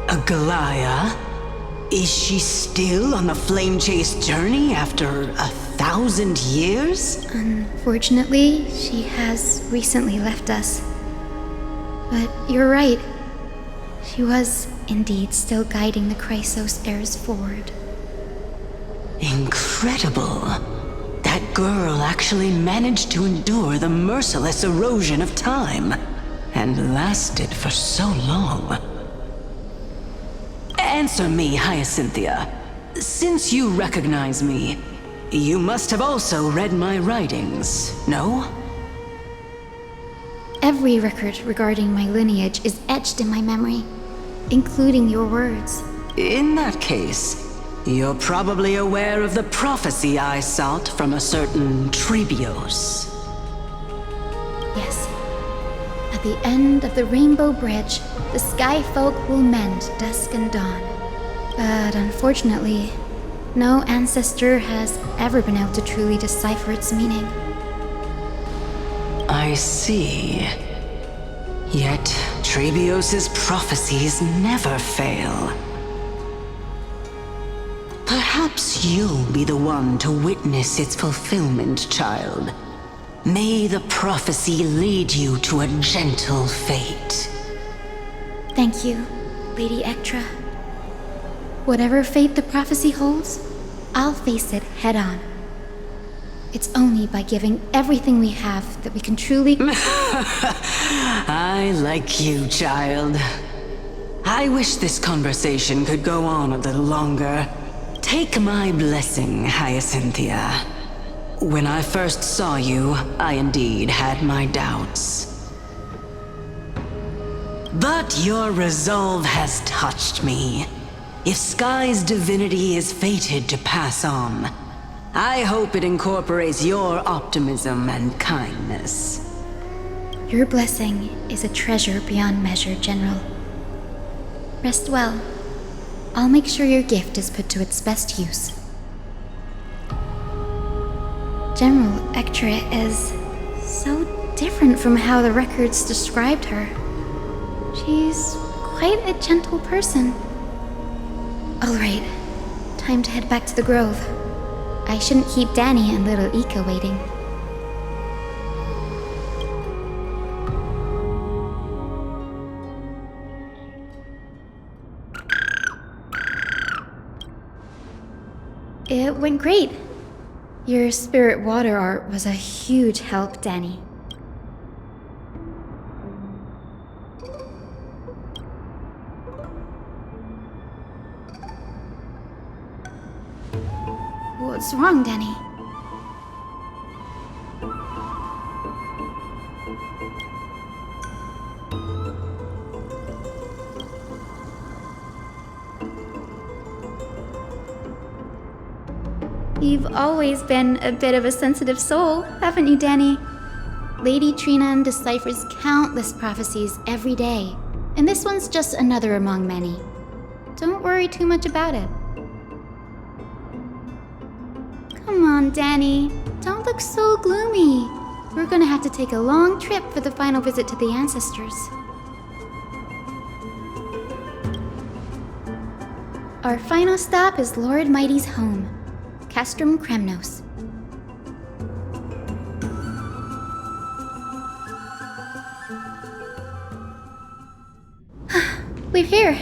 Aglaya? Is she still on the flame chase journey after 1,000 years? Unfortunately, she has recently left us. But you're right. She was indeed still guiding the Chrysos heirs forward. Incredible. That girl actually managed to endure the merciless erosion of time, and lasted for so long. Answer me, Hyacinthia. Since you recognize me, you must have also read my writings, no? Every record regarding my lineage is etched in my memory, including your words. In that case, you're probably aware of the prophecy I sought from a certain Trebios. Yes. At the end of the Rainbow Bridge, the Sky Folk will mend dusk and dawn. But unfortunately, no ancestor has ever been able to truly decipher its meaning. I see. Yet Trebios' prophecies never fail. Perhaps Perhaps you'll be the one to witness its fulfillment, child. May the prophecy lead you to a gentle fate. Thank you, Lady Ectra. Whatever fate the prophecy holds, I'll face it head on. It's only by giving everything we have that we can truly... I like you, child. I wish this conversation could go on a little longer. Take my blessing, Hyacinthia. When I first saw you, I indeed had my doubts. But your resolve has touched me. If Sky's divinity is fated to pass on, I hope it incorporates your optimism and kindness. Your blessing is a treasure beyond measure, General. Rest well. I'll make sure your gift is put to its best use. General Ectra is so different from how the records described her. She's quite a gentle person. All right, time to head back to the Grove. I shouldn't keep Danny and little Ika waiting. It went great. Your spirit water art was a huge help, Danny. What's wrong, Danny? You've always been a bit of a sensitive soul, haven't you, Danny? Lady Trinan deciphers countless prophecies every day, and this one's just another among many. Don't worry too much about it. Come on, Danny. Don't look so gloomy. We're gonna have to take a long trip for the final visit to the ancestors. Our final stop is Lord Mighty's home, Castrum Kremnos. We're here.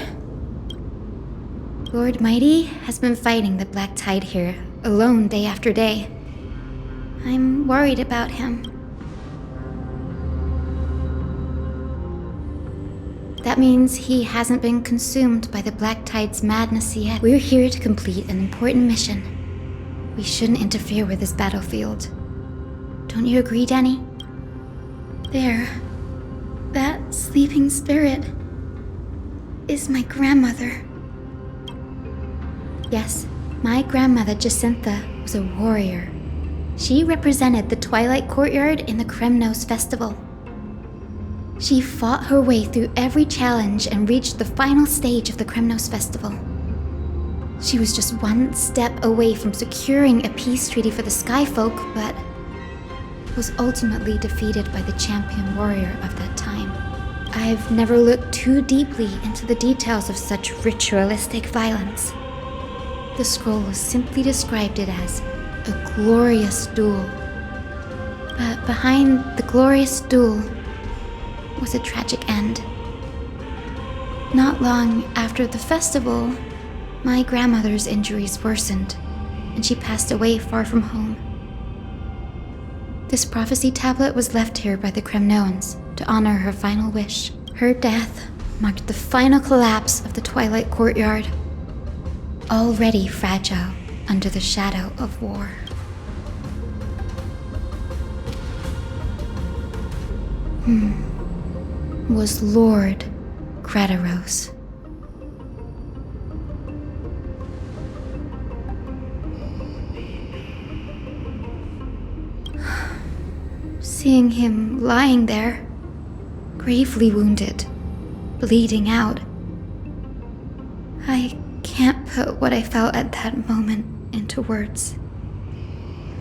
Lord Mighty has been fighting the Black Tide here, alone day after day. I'm worried about him. That means he hasn't been consumed by the Black Tide's madness yet. We're here to complete an important mission. We shouldn't interfere with this battlefield. Don't you agree, Danny? There. That sleeping spirit is my grandmother. Yes, my grandmother Jacintha was a warrior. She represented the Twilight Courtyard in the Kremnos Festival. She fought her way through every challenge and reached the final stage of the Kremnos Festival. She was just one step away from securing a peace treaty for the Skyfolk, but was ultimately defeated by the champion warrior of that time. I've never looked too deeply into the details of such ritualistic violence. The scroll simply described it as a glorious duel. But behind the glorious duel was a tragic end. Not long after the festival, my grandmother's injuries worsened, and she passed away far from home. This prophecy tablet was left here by the Kremnoans to honor her final wish. Her death marked the final collapse of the Twilight Courtyard, already fragile under the shadow of war. Was Lord Gradaros. Seeing him lying there, gravely wounded, bleeding out, I can't put what I felt at that moment into words.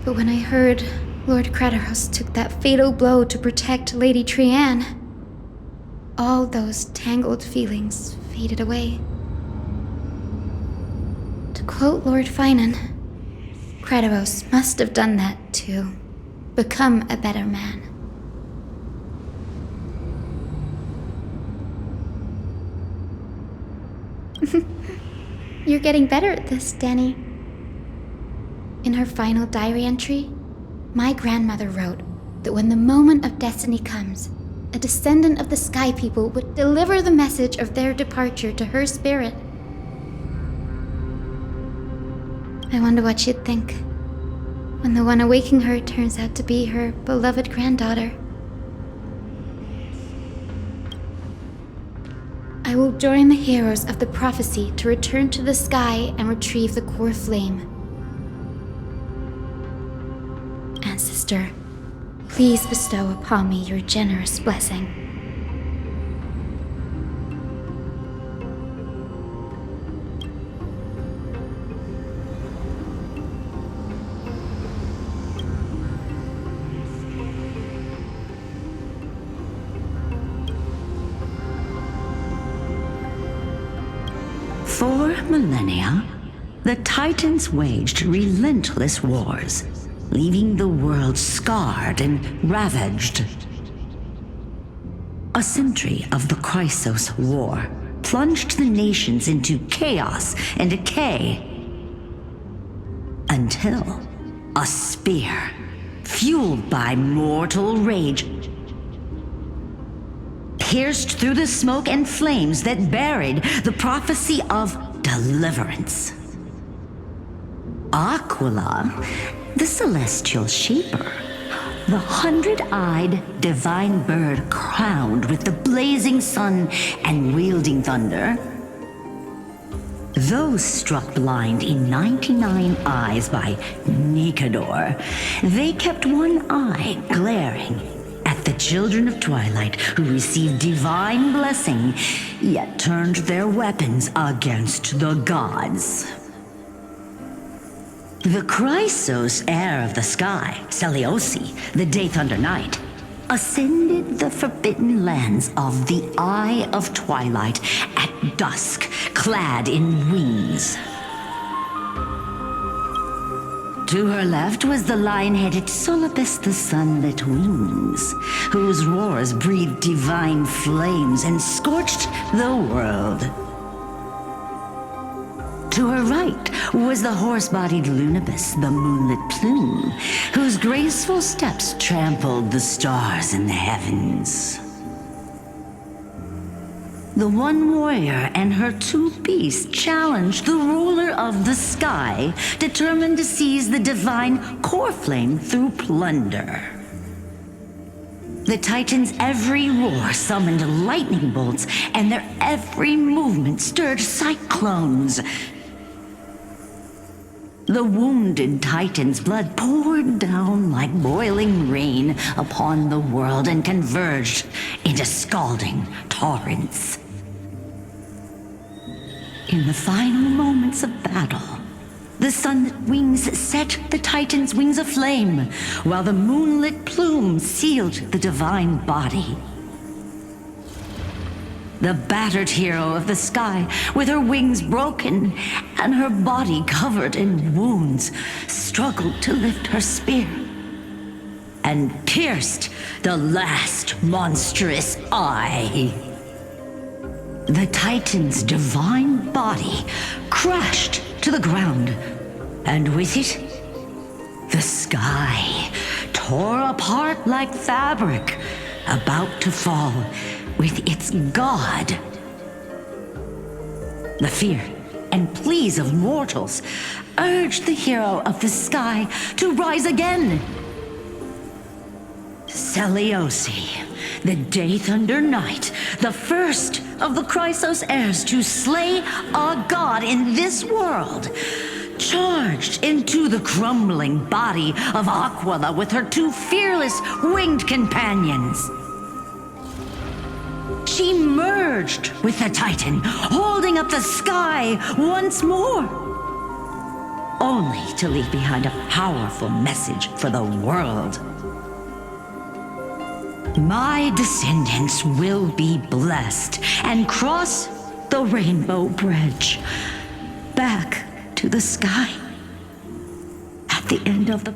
But when I heard Lord Gradaros took that fatal blow to protect Lady Trian, all those tangled feelings faded away. To To quote Lord Finan, Kratos must have done that to become a better man. You're getting better at this, Danny. In her final diary entry, my grandmother wrote that when the moment of destiny comes, a descendant of the Sky People would deliver the message of their departure to her spirit. I wonder what she'd think when the one awaking her turns out to be her beloved granddaughter. I will join the heroes of the prophecy to return to the sky and retrieve the core flame. Ancestor, please bestow upon me your generous blessing. For millennia, the Titans waged relentless wars, leaving the world scarred and ravaged. A century of the Chrysos War plunged the nations into chaos and decay, until a spear, fueled by mortal rage, pierced through the smoke and flames that buried the prophecy of deliverance. Aquila, the celestial shaper, the 100-eyed divine bird crowned with the blazing sun and wielding thunder, though struck blind in 99 eyes by Nikador, they kept one eye glaring at the children of Twilight who received divine blessing, yet turned their weapons against the gods. The Chrysos heir of the sky, Seliosi, the Day Thunder Knight, ascended the forbidden lands of the Eye of Twilight at dusk, clad in wings. To her left was the lion-headed Solibus the Sunlit Wings, whose roars breathed divine flames and scorched the world. To her right was the horse-bodied Lunibus, the Moonlit Plume, whose graceful steps trampled the stars in the heavens. The one warrior and her two beasts challenged the ruler of the sky, determined to seize the divine core flame through plunder. The Titans' every roar summoned lightning bolts, and their every movement stirred cyclones. The wounded Titan's blood poured down like boiling rain upon the world and converged into scalding torrents. In the final moments of battle, the Sunlit Wings set the Titan's wings aflame, while the Moonlit Plume sealed the divine body. The battered hero of the sky, with her wings broken and her body covered in wounds, struggled to lift her spear and pierced the last monstrous eye. The Titan's divine body crashed to the ground, and with it, the sky tore apart like fabric, about to fall with its god. The fear and pleas of mortals urged the hero of the sky to rise again. Seliosi, the Day Thunder Knight, the first of the Chrysos heirs to slay a god in this world, charged into the crumbling body of Aquila with her two fearless winged companions. She merged with the Titan, holding up the sky once more, only to leave behind a powerful message for the world. My descendants will be blessed and cross the Rainbow Bridge back to to the sky. At the end of the...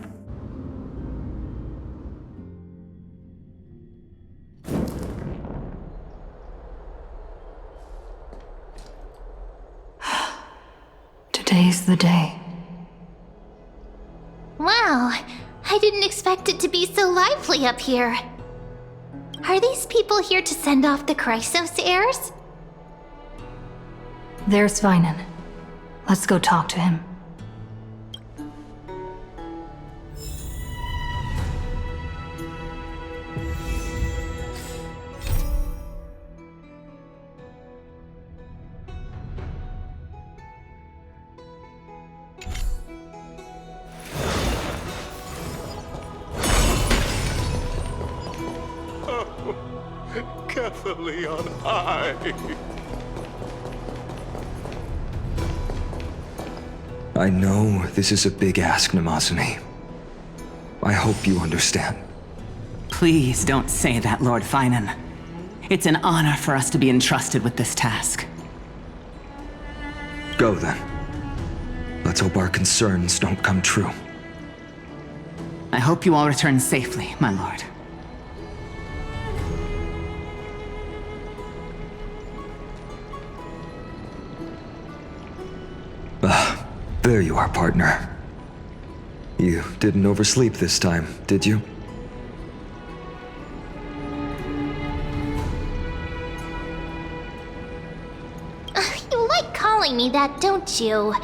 Today's the day. Wow, I didn't expect it to be so lively up here. Are these people here to send off the Chrysos heirs? There's Sveinen. Let's go talk to him. Carefully on high. I know this is a big ask, Namazumi. I hope you understand. Please don't say that, Lord Finan. It's an honor for us to be entrusted with this task. Go then. Let's hope our concerns don't come true. I hope you all return safely, my lord. There you are, partner. You didn't oversleep this time, did you? You like calling me that, don't you?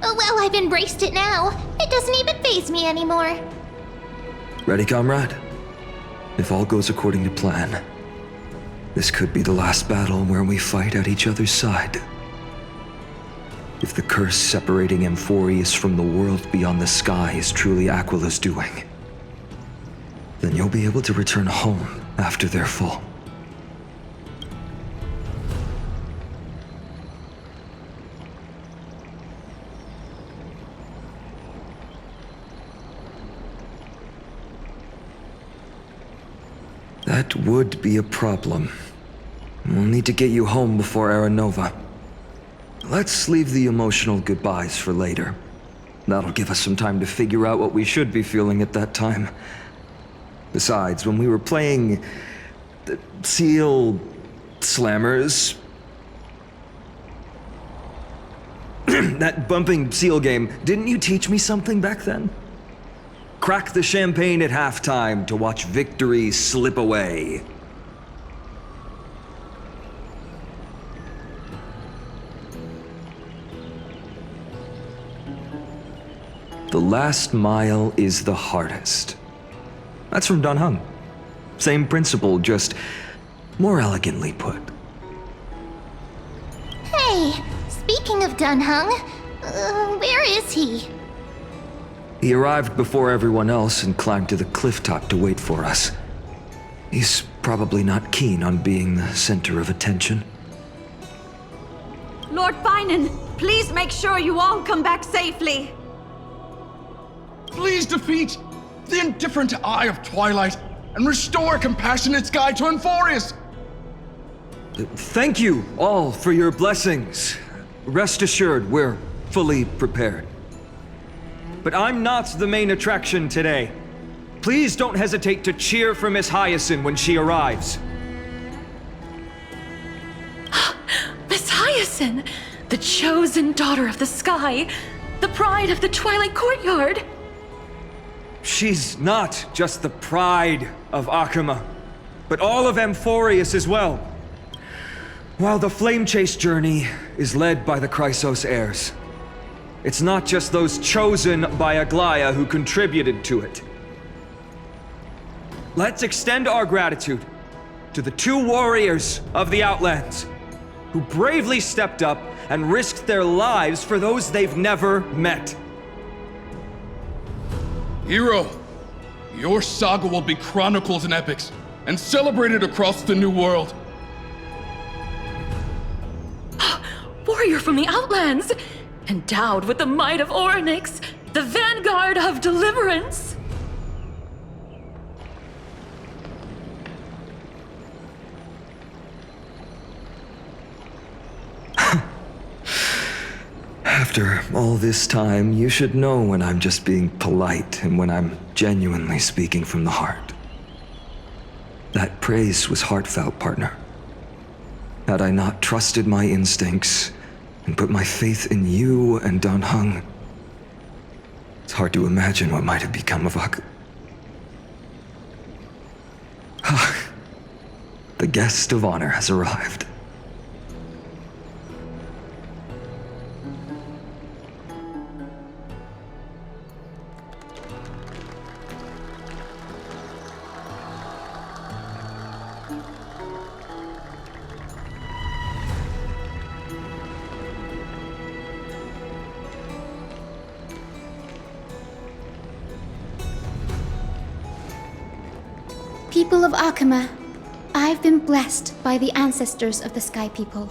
Well, I've embraced it now. It doesn't even faze me anymore. Ready, comrade? If all goes according to plan, this could be the last battle where we fight at each other's side. If the curse separating Amphoreus from the world beyond the sky is truly Aquila's doing, then you'll be able to return home after their fall. That would be a problem. We'll need to get you home before Aranova. Let's leave the emotional goodbyes for later. That'll give us some time to figure out what we should be feeling at that time. Besides, when we were playing the Seal Slammers, that bumping seal game, didn't you teach me something back then? Crack the champagne at halftime to watch victory slip away. The last mile is the hardest. That's from Dan Heng. Same principle, just more elegantly put. Hey, speaking of Dan Heng, where is he? He arrived before everyone else and climbed to the cliff top to wait for us. He's probably not keen on being the center of attention. Lord Finan, please make sure you all come back safely. Please defeat the indifferent Eye of Twilight and restore a compassionate sky to Amphoreus! Thank you all for your blessings. Rest assured, we're fully prepared. But I'm not the main attraction today. Please don't hesitate to cheer for Miss Hyacinth when she arrives. Miss Hyacinth, the chosen daughter of the sky, the pride of the Twilight Courtyard. She's not just the pride of Akuma, but all of Amphoreus as well. While the Flame Chase journey is led by the Chrysos heirs, it's not just those chosen by Aglaya who contributed to it. Let's extend our gratitude to the 2 warriors of the Outlands who bravely stepped up and risked their lives for those they've never met. Hero, your saga will be chronicled in epics and celebrated across the New World. Warrior from the Outlands, endowed with the might of Orynyx, the vanguard of deliverance. After all this time, you should know when I'm just being polite and when I'm genuinely speaking from the heart. That praise was heartfelt, partner. Had I not trusted my instincts and put my faith in you and Dan Heng, it's hard to imagine what might have become of The guest of honor has arrived. People of Akama, I've been blessed by the ancestors of the Sky People.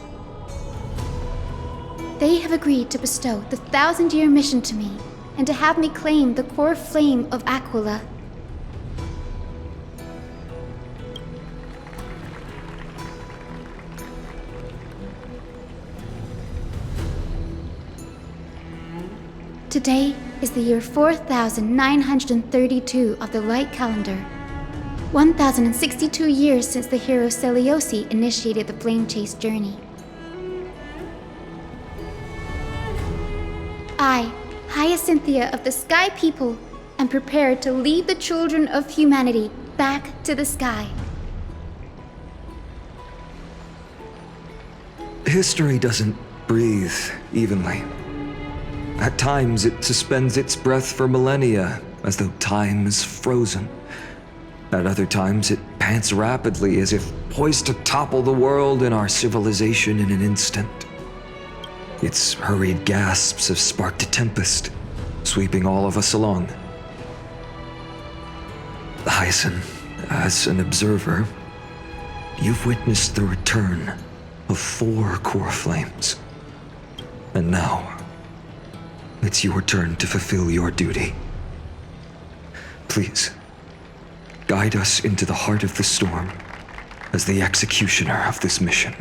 They have agreed to bestow the 1,000-year mission to me and to have me claim the core flame of Aquila. Today is the year 4932 of the Light Calendar. 1,062 years since the hero Seliosi initiated the Flame Chase journey. I, Hyacinthia of the Sky People, am prepared to lead the children of humanity back to the sky. History doesn't breathe evenly. At times, it suspends its breath for millennia, as though time is frozen. At other times, it pants rapidly, as if poised to topple the world and our civilization in an instant. Its hurried gasps have sparked a tempest, sweeping all of us along. Hyacinth, as an observer, you've witnessed the return of 4 core flames. And now, it's your turn to fulfill your duty. Please, guide us into the heart of the storm as the executioner of this mission.